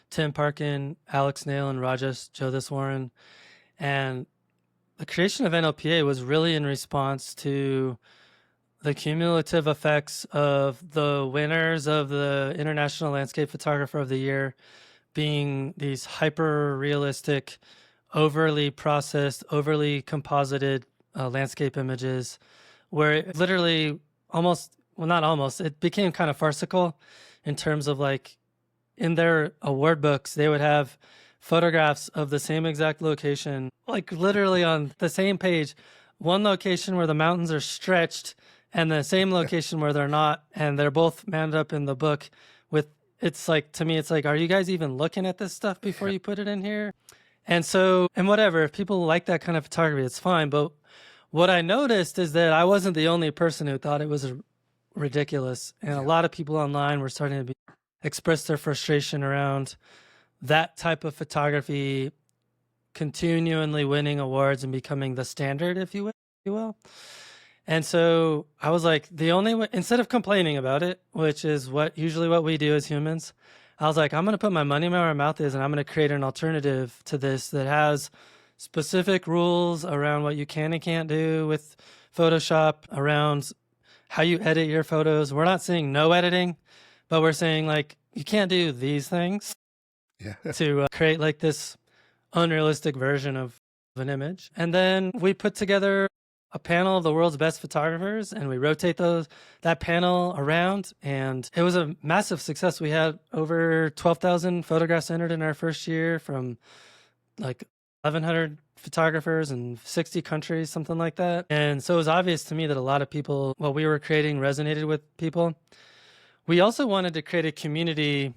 Tim Parkin, Alex Nail, and Rajesh Jyotiswaran. And the creation of NLPA was really in response to the cumulative effects of the winners of the International Landscape Photographer of the Year being these hyper realistic, overly processed, overly composited landscape images, where it literally almost, well, not almost, it became kind of farcical in terms of like in their award books, they would have photographs of the same exact location, like literally on the same page, one location where the mountains are stretched and the same location where they're not. And they're both mounted up in the book with, it's like, to me, it's like, are you guys even looking at this stuff before you put it in here? And so, and whatever, if people like that kind of photography, it's fine. But what I noticed is that I wasn't the only person who thought it was ridiculous. And a lot of people online were starting to express their frustration around that type of photography continually winning awards and becoming the standard, if you will. And so I was like, the only way, instead of complaining about it, which is usually what we do as humans, I was like, I'm going to put my money where my mouth is, and I'm going to create an alternative to this that has specific rules around what you can and can't do with Photoshop, around how you edit your photos. We're not saying no editing, but we're saying like, you can't do these things Yeah. to create like this unrealistic version of an image. And then we put together a panel of the world's best photographers, and we rotate that panel around, and it was a massive success. We had over 12,000 photographs entered in our first year from like 1,100 photographers in 60 countries, something like that. And so it was obvious to me that a lot of people, what we were creating resonated with people. We also wanted to create a community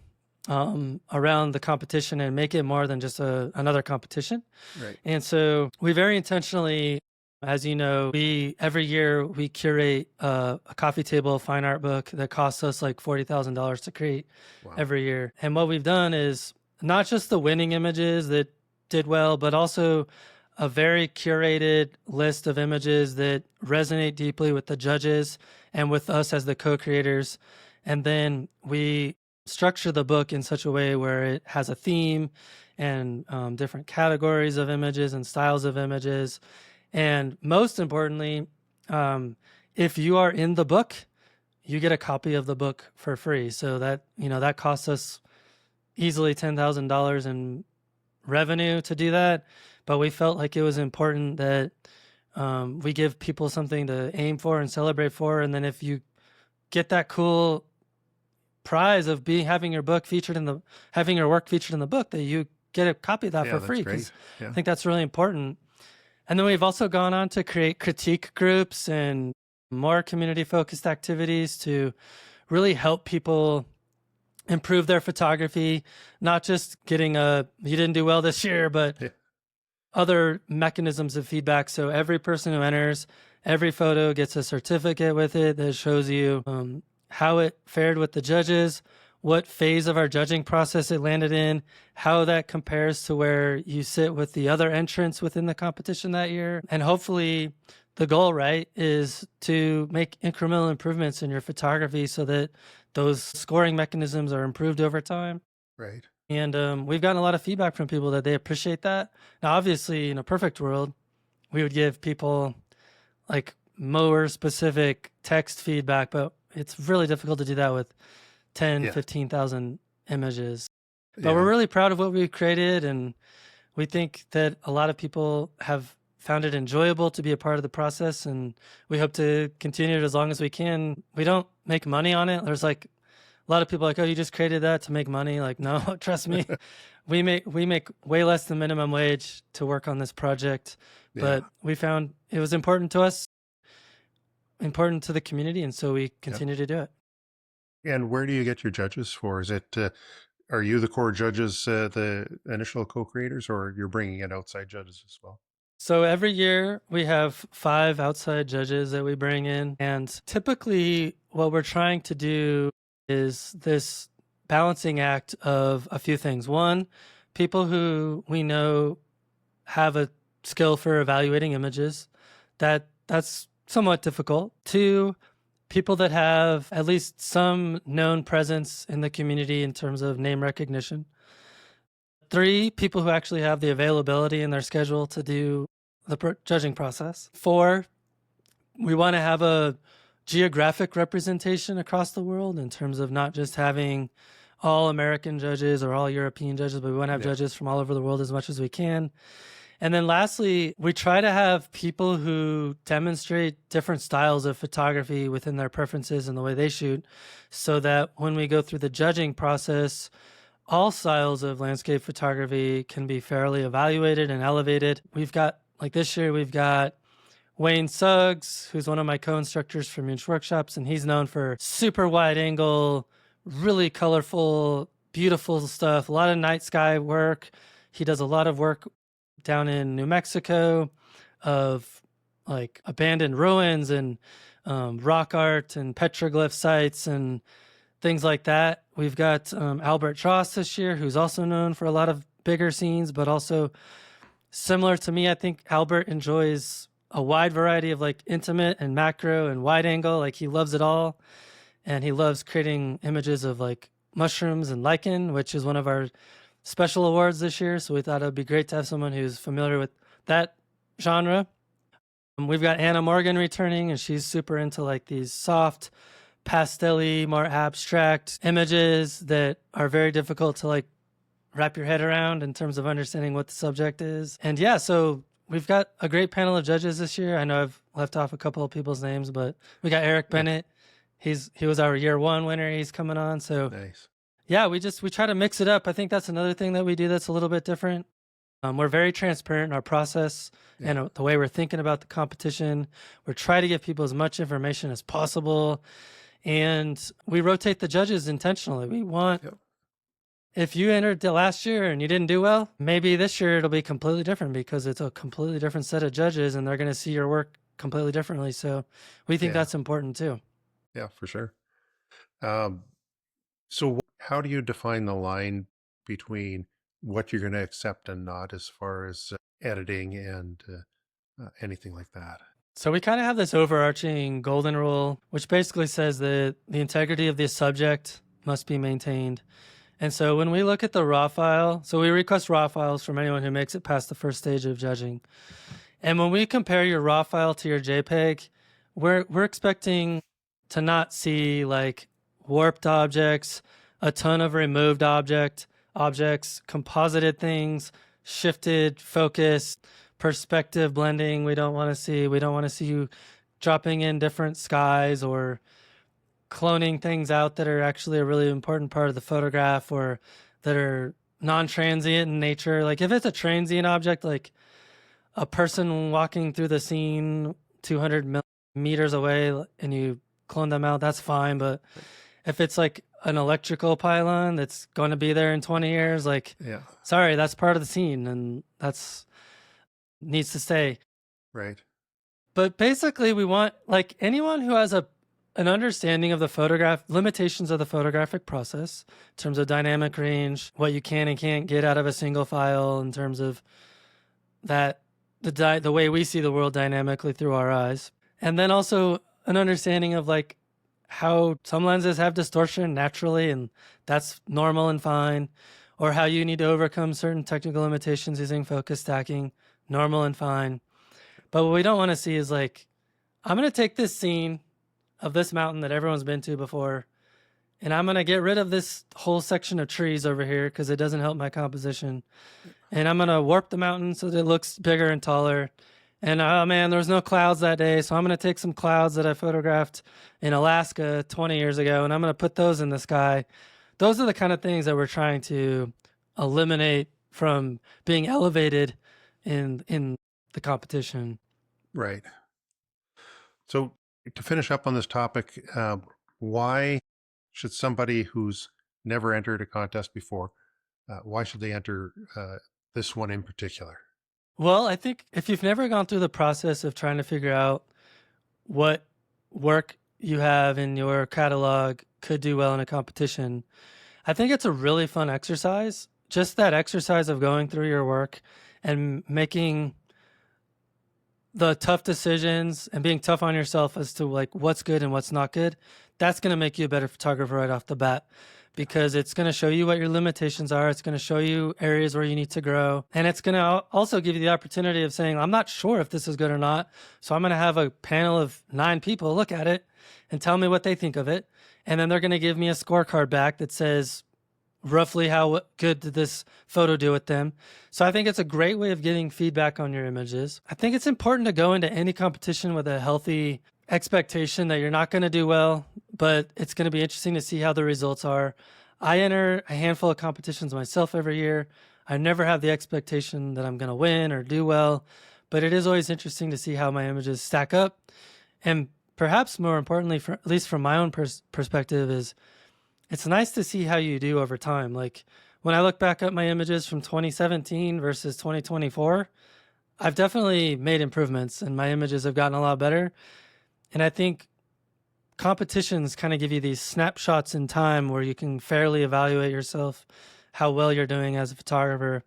around the competition and make it more than just another competition. Right. And so we very intentionally, as you know, every year we curate a coffee table fine art book that costs us like $40,000 to create every year. And what we've done is not just the winning images that did well, but also a very curated list of images that resonate deeply with the judges and with us as the co-creators. And then we structure the book in such a way where it has a theme and different categories of images and styles of images. And most importantly, if you are in the book, you get a copy of the book for free. So that costs us easily $10,000 in revenue to do that. But we felt like it was important that we give people something to aim for and celebrate for. And then if you get that cool prize of having your work featured in the book, that you get a copy of that for free, because I think that's really important. And then we've also gone on to create critique groups and more community focused activities to really help people improve their photography, not just getting you didn't do well this year, but other mechanisms of feedback. So every person who enters, every photo gets a certificate with it that shows you how it fared with the judges, what phase of our judging process it landed in, how that compares to where you sit with the other entrants within the competition that year. And hopefully the goal, right, is to make incremental improvements in your photography so that those scoring mechanisms are improved over time. Right. And we've gotten a lot of feedback from people that they appreciate that. Now, obviously, in a perfect world, we would give people like mower specific text feedback, but it's really difficult to do that with 10, 15,000 images. But we're really proud of what we've created, and we think that a lot of people have found it enjoyable to be a part of the process, and we hope to continue it as long as we can. We don't make money on it. There's like a lot of people like, oh, you just created that to make money. Like, no, trust me, we make way less than minimum wage to work on this project, but we found it was important to us, important to the community, and so we continue to do it. And where do you get your judges for? Is it, are you the core judges, the initial co-creators, or you're bringing in outside judges as well? So every year we have 5 outside judges that we bring in. And typically what we're trying to do is this balancing act of a few things. One, people who we know have a skill for evaluating images. That's somewhat difficult. 2, people that have at least some known presence in the community in terms of name recognition. 3, people who actually have the availability in their schedule to do the judging process. 4, we want to have a geographic representation across the world in terms of not just having all American judges or all European judges, but we want to have judges from all over the world as much as we can. And then lastly, we try to have people who demonstrate different styles of photography within their preferences and the way they shoot, so that when we go through the judging process, all styles of landscape photography can be fairly evaluated and elevated. We've got, like this year, we've got Wayne Suggs, who's one of my co-instructors for Munch Workshops, and he's known for super wide angle, really colorful, beautiful stuff, a lot of night sky work. He does a lot of work down in New Mexico of like abandoned ruins and rock art and petroglyph sites and things like that. We've got Albert Tross this year, who's also known for a lot of bigger scenes, but also similar to me, I think Albert enjoys a wide variety of like intimate and macro and wide angle. Like he loves it all. And he loves creating images of like mushrooms and lichen, which is one of our special awards this year. So we thought it would be great to have someone who's familiar with that genre. We've got Anna Morgan returning, and she's super into like these soft, pastel-y, more abstract images that are very difficult to like wrap your head around in terms of understanding what the subject is. And yeah, so we've got a great panel of judges this year. I know I've left off a couple of people's names, but we got Eric Bennett. He was our year 1 winner. He's coming on. So nice. Yeah, we try to mix it up. I think that's another thing that we do that's a little bit different. We're very transparent in our process and the way we're thinking about the competition. We're trying to give people as much information as possible. And we rotate the judges intentionally. We want, if you entered the last year and you didn't do well, maybe this year it'll be completely different because it's a completely different set of judges and they're going to see your work completely differently. So we think that's important too. Yeah, for sure. So how do you define the line between what you're going to accept and not as far as editing and anything like that? So we kind of have this overarching golden rule, which basically says that the integrity of the subject must be maintained. And so when we look at the raw file, so we request raw files from anyone who makes it past the first stage of judging. And when we compare your raw file to your JPEG, we're expecting to not see like warped objects, a ton of removed objects, composited things, shifted focus, perspective blending. We don't want to see you dropping in different skies or cloning things out that are actually a really important part of the photograph or that are non-transient in nature. Like if it's a transient object, like a person walking through the scene 200 meters away and you clone them out, that's fine. But if it's like an electrical pylon that's going to be there in 20 years, like, Yeah. sorry, that's part of the scene and that's needs to stay. Right. But basically, we want like anyone who has an understanding of the photograph limitations of the photographic process in terms of dynamic range, what you can and can't get out of a single file in terms of that the way we see the world dynamically through our eyes. And then also an understanding of like how some lenses have distortion naturally and that's normal and fine, or how you need to overcome certain technical limitations using focus stacking, normal and fine. But what we don't want to see is like, I'm going to take this scene of this mountain that everyone's been to before, and I'm going to get rid of this whole section of trees over here because it doesn't help my composition. And I'm going to warp the mountain so that it looks bigger and taller. And oh man, there was no clouds that day. So I'm going to take some clouds that I photographed in Alaska 20 years ago, and I'm going to put those in the sky. Those are the kind of things that we're trying to eliminate from being elevated in the competition. Right. So to finish up on this topic, why should somebody who's never entered a contest before, why should they enter this one in particular? Well, I think if you've never gone through the process of trying to figure out what work you have in your catalog could do well in a competition, I think it's a really fun exercise. Just that exercise of going through your work and making the tough decisions and being tough on yourself as to like what's good and what's not good, that's going to make you a better photographer right off the bat, because it's going to show you what your limitations are. It's going to show you areas where you need to grow. And it's going to also give you the opportunity of saying, I'm not sure if this is good or not. So I'm going to have a panel of 9 people look at it and tell me what they think of it. And then they're going to give me a scorecard back that says roughly how good did this photo do with them. So I think it's a great way of getting feedback on your images. I think it's important to go into any competition with a healthy expectation that you're not going to do well, but it's going to be interesting to see how the results are. I enter a handful of competitions myself every year. I never have the expectation that I'm going to win or do well, but it is always interesting to see how my images stack up. And perhaps more importantly, at least from my own perspective, is it's nice to see how you do over time. Like when I look back at my images from 2017 versus 2024, I've definitely made improvements and my images have gotten a lot better. And I think competitions kind of give you these snapshots in time where you can fairly evaluate yourself, how well you're doing as a photographer.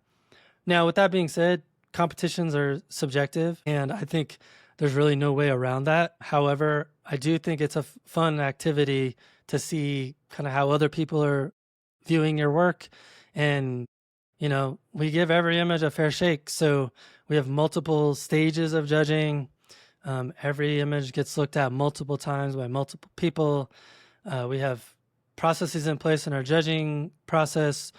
Now, with that being said, competitions are subjective, and I think there's really no way around that. However, I do think it's a fun activity to see kind of how other people are viewing your work. And, you know, we give every image a fair shake. So we have multiple stages of judging. Every image gets looked at multiple times by multiple people. We have processes in place in our judging process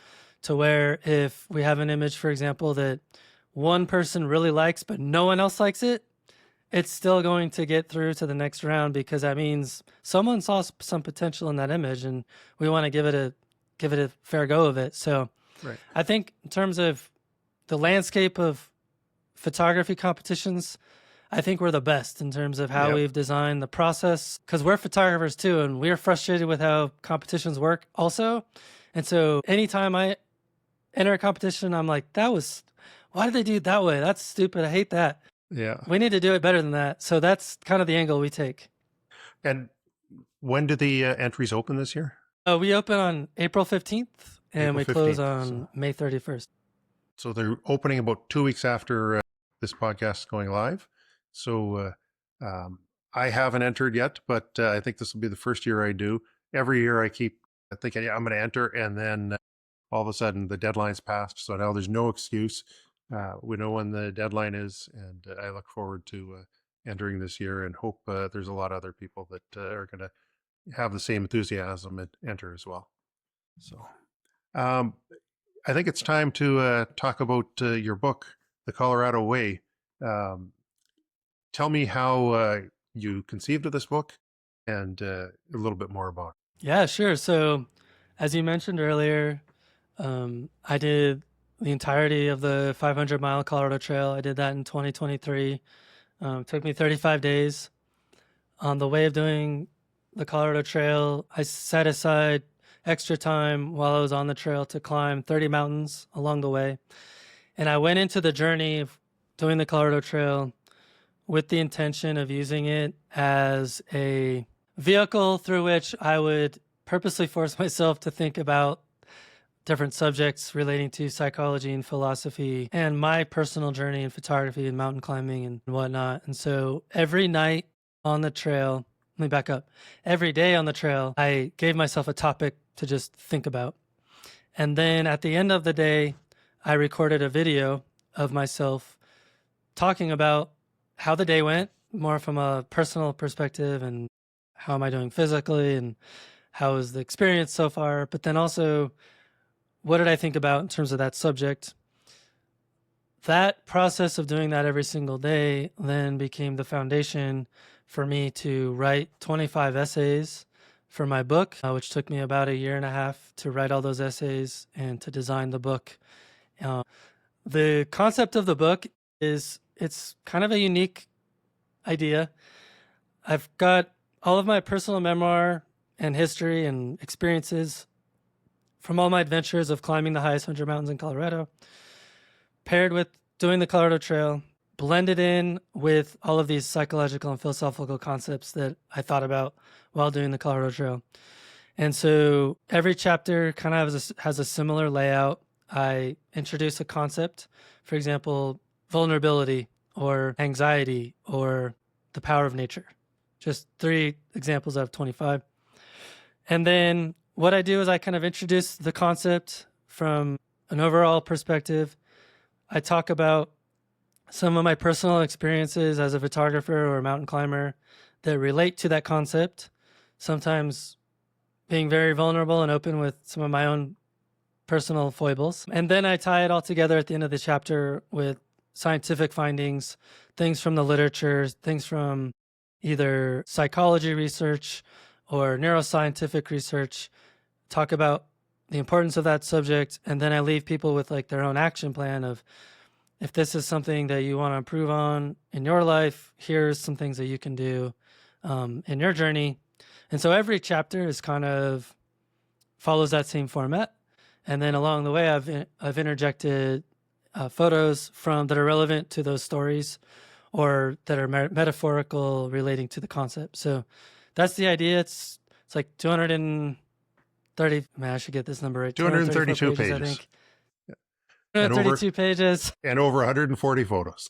to where if we have an image, for example, that one person really likes, but no one else likes it, it's still going to get through to the next round, because that means someone saw some potential in that image and we want to give it a fair go of it. So Right. I think in terms of the landscape of photography competitions, I think we're the best in terms of how we've designed the process, because we're photographers too, and we're frustrated with how competitions work also. And so anytime I enter a competition, I'm like, why did they do it that way? That's stupid. I hate that. Yeah. We need to do it better than that. So that's kind of the angle we take. And when do the entries open this year? We open on April 15th and April we close 15th, on May 31st. So they're opening about 2 weeks after this podcast is going live. So I haven't entered yet, but I think this will be the first year I do. Every year I keep thinking, yeah, I'm going to enter. And then all of a sudden the deadline's passed. So now there's no excuse. We know when the deadline is, and I look forward to entering this year and hope there's a lot of other people that are going to have the same enthusiasm and enter as well. So I think it's time to talk about your book, The Colorado Way. Tell me how you conceived of this book and a little bit more about Yeah, sure. So, as you mentioned earlier, I did the entirety of the 500-mile Colorado Trail. I did that in 2023. Took me 35 days. On the way of doing the Colorado Trail, I set aside extra time while I was on the trail to climb 30 mountains along the way. And I went into the journey of doing the Colorado Trail with the intention of using it as a vehicle through which I would purposely force myself to think about different subjects relating to psychology and philosophy and my personal journey in photography and mountain climbing and whatnot. And so every night on the trail, let me back up. Every day on the trail, I gave myself a topic to just think about. And then at the end of the day, I recorded a video of myself talking about how the day went, more from a personal perspective and how am I doing physically and how was the experience so far, but then also what did I think about in terms of that subject. That process of doing that every single day then became the foundation for me to write 25 essays for my book, which took me about a year and a half to write all those essays and to design the book. The concept of the book is it's kind of a unique idea. I've got all of my personal memoir and history and experiences from all my adventures of climbing the highest 100 mountains in Colorado, paired with doing the Colorado Trail, blended in with all of these psychological and philosophical concepts that I thought about while doing the Colorado Trail. And so every chapter kind of has a similar layout. I introduce a concept, for example, vulnerability or anxiety or the power of nature. Just 3 examples out of 25. And then what I do is I kind of introduce the concept from an overall perspective. I talk about some of my personal experiences as a photographer or a mountain climber that relate to that concept, sometimes being very vulnerable and open with some of my own personal foibles. And then I tie it all together at the end of the chapter with scientific findings, things from the literature, things from either psychology research or neuroscientific research, talk about the importance of that subject, and then I leave people with like their own action plan of if this is something that you want to improve on in your life, here's some things that you can do in your journey. And so every chapter is kind of follows that same format. And then along the way, I've interjected photos from that are relevant to those stories or that are metaphorical relating to the concept. So that's the idea. It's like 230. Man, I should get this number right. 232 pages, I pages. think. And over 232 pages. and over 140 photos.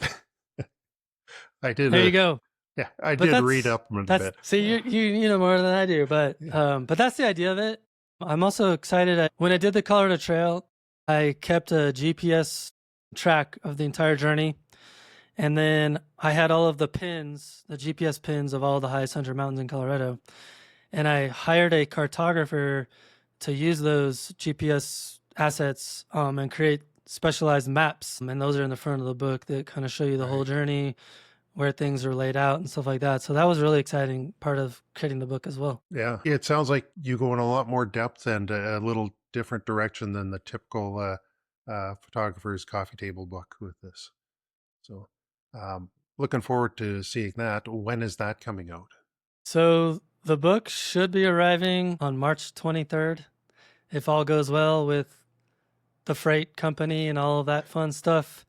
I did. There you go. Yeah, I did read up a bit. See, you know more than I do, but that's the idea of it. I'm also excited. When I did the Colorado Trail, I kept a GPS track of the entire journey. And then I had all of the pins, the GPS pins of all the highest 100 mountains in Colorado. And I hired a cartographer to use those GPS assets and create specialized maps. And those are in the front of the book that kind of show you the whole journey, where things are laid out and stuff like that. So that was a really exciting part of creating the book as well. Yeah. It sounds like you go in a lot more depth and a little different direction than the typical photographer's coffee table book with this. So looking forward to seeing that. When is that coming out? So the book should be arriving on March 23rd, if all goes well with the freight company and all of that fun stuff.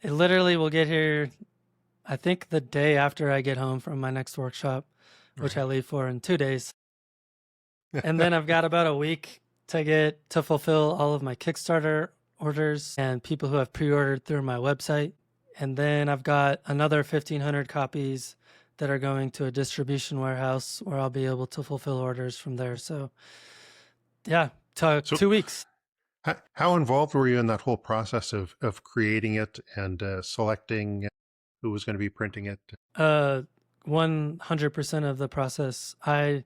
It literally will get here, I think, the day after I get home from my next workshop, which I leave for in 2 days. And then I've got about a week to fulfill all of my Kickstarter orders and people who have pre-ordered through my website. And then I've got another 1,500 copies that are going to a distribution warehouse where I'll be able to fulfill orders from there. So yeah, 2 weeks. How involved were you in that whole process of creating it and selecting who was going to be printing it? 100% of the process. I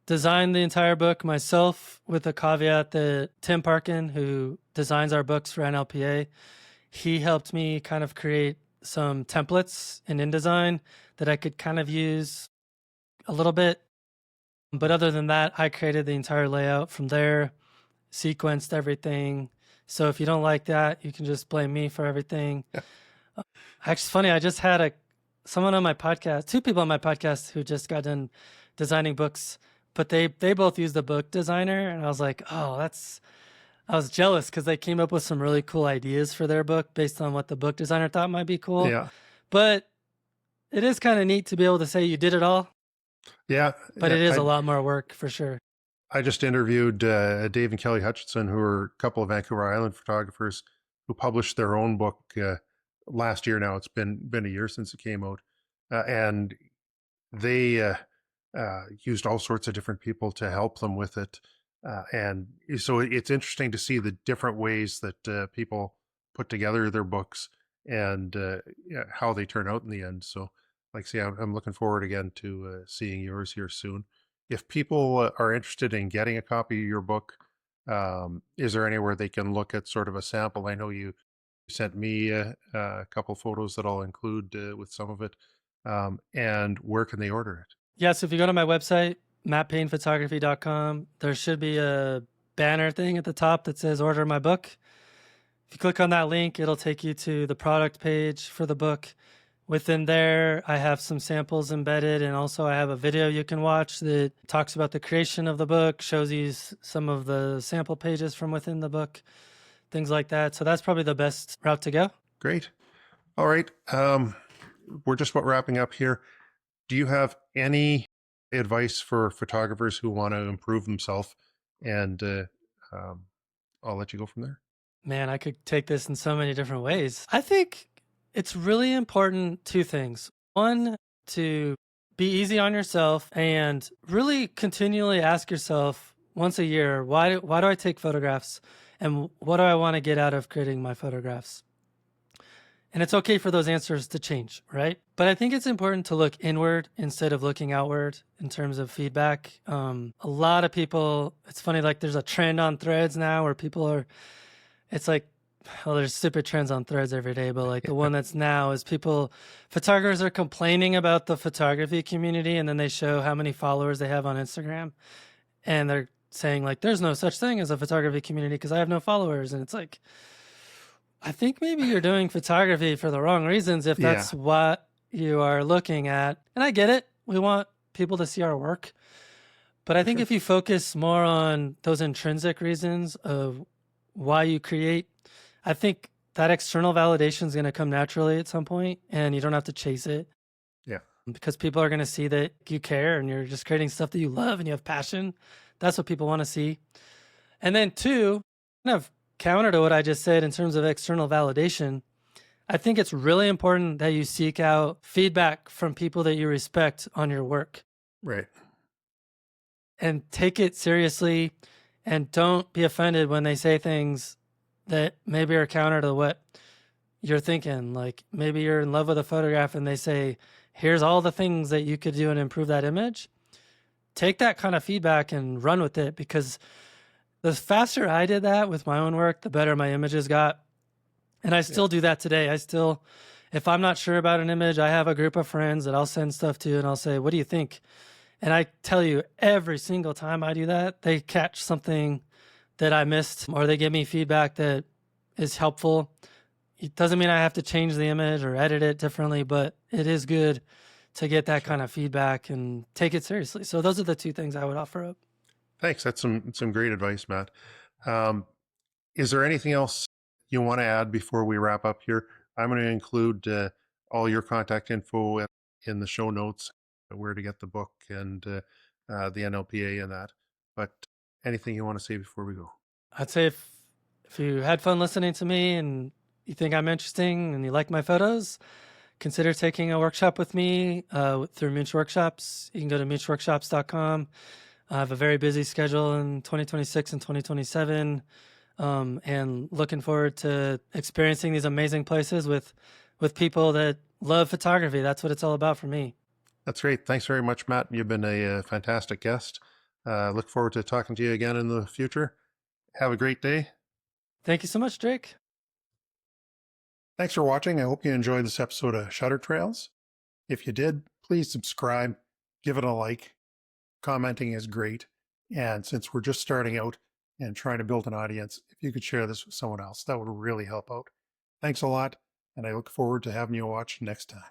designed the entire book myself with a caveat that Tim Parkin, who designs our books for NLPA, he helped me kind of create some templates in InDesign that I could kind of use a little bit But other than that, I created the entire layout from there, sequenced everything. So if you don't like that, you can just blame me for everything. Actually, it's funny. I just had someone on my podcast, two people on my podcast who just got done designing books, but they both used the book designer, and I was like, oh, I was jealous because they came up with some really cool ideas for their book based on what the book designer thought might be cool. Yeah. But it is kind of neat to be able to say you did it all, Yeah. but Yeah. it is a lot more work for sure. I just interviewed Dave and Kelly Hutchinson, who are a couple of Vancouver Island photographers who published their own book last year. Now it's been a year since it came out, and they used all sorts of different people to help them with it. And so it's interesting to see the different ways that people put together their books and how they turn out in the end. So, like I say, I'm looking forward again to seeing yours here soon. If people are interested in getting a copy of your book, is there anywhere they can look at sort of a sample? I know you sent me a couple photos that I'll include with some of it. And where can they order it? Yeah, so if you go to my website, mattpaynephotography.com, there should be a banner thing at the top that says order my book. If you click on that link, it'll take you to the product page for the book. Within there, I have some samples embedded, and also I have a video you can watch that talks about the creation of the book, shows you some of the sample pages from within the book, things like that. So that's probably the best route to go. Great. All right. We're just about wrapping up here. Do you have any advice for photographers who want to improve themselves? And I'll let you go from there. Man, I could take this in so many different ways. I think it's really important, two things. One, to be easy on yourself and really continually ask yourself once a year, why do I take photographs, and what do I want to get out of creating my photographs? And it's okay for those answers to change, right? But I think it's important to look inward instead of looking outward in terms of feedback. A lot of people, it's funny, like there's a trend on Threads now where people are, it's like, well, there's stupid trends on Threads every day, but like the one that's now is photographers are complaining about the photography community, and then they show how many followers they have on Instagram. And they're saying like, there's no such thing as a photography community because I have no followers. And it's like, I think maybe you're doing photography for the wrong reasons if that's what you are looking at. And I get it. We want people to see our work. But I think if you focus more on those intrinsic reasons of why you create, I think that external validation is going to come naturally at some point, and you don't have to chase it. Yeah. Because people are going to see that you care and you're just creating stuff that you love and you have passion. That's what people want to see. And then two, kind of counter to what I just said in terms of external validation, I think it's really important that you seek out feedback from people that you respect on your work. Right. And take it seriously, and don't be offended when they say things that maybe are counter to what you're thinking. Like maybe you're in love with a photograph and they say, here's all the things that you could do and improve that image. Take that kind of feedback and run with it, because the faster I did that with my own work, the better my images got. And I still do that today. If I'm not sure about an image, I have a group of friends that I'll send stuff to and I'll say, what do you think? And I tell you, every single time I do that, they catch something that I missed, or they give me feedback that is helpful. It doesn't mean I have to change the image or edit it differently, but it is good to get that kind of feedback and take it seriously. So those are the two things I would offer up. Thanks. That's some great advice, Matt. Is there anything else you want to add before we wrap up here? I'm going to include all your contact info in the show notes, where to get the book and the NLPA and that. But anything you want to say before we go? I'd say if you had fun listening to me and you think I'm interesting and you like my photos, consider taking a workshop with me through Munch Workshops. You can go to munchworkshops.com. I have a very busy schedule in 2026 and 2027, and looking forward to experiencing these amazing places with people that love photography. That's what it's all about for me. That's great. Thanks very much, Matt. You've been a fantastic guest. Look forward to talking to you again in the future. Have a great day. Thank you so much, Drake. Thanks for watching. I hope you enjoyed this episode of Shutter Trails. If you did, please subscribe, give it a like, commenting is great. And since we're just starting out and trying to build an audience, if you could share this with someone else, that would really help out. Thanks a lot. And I look forward to having you watch next time.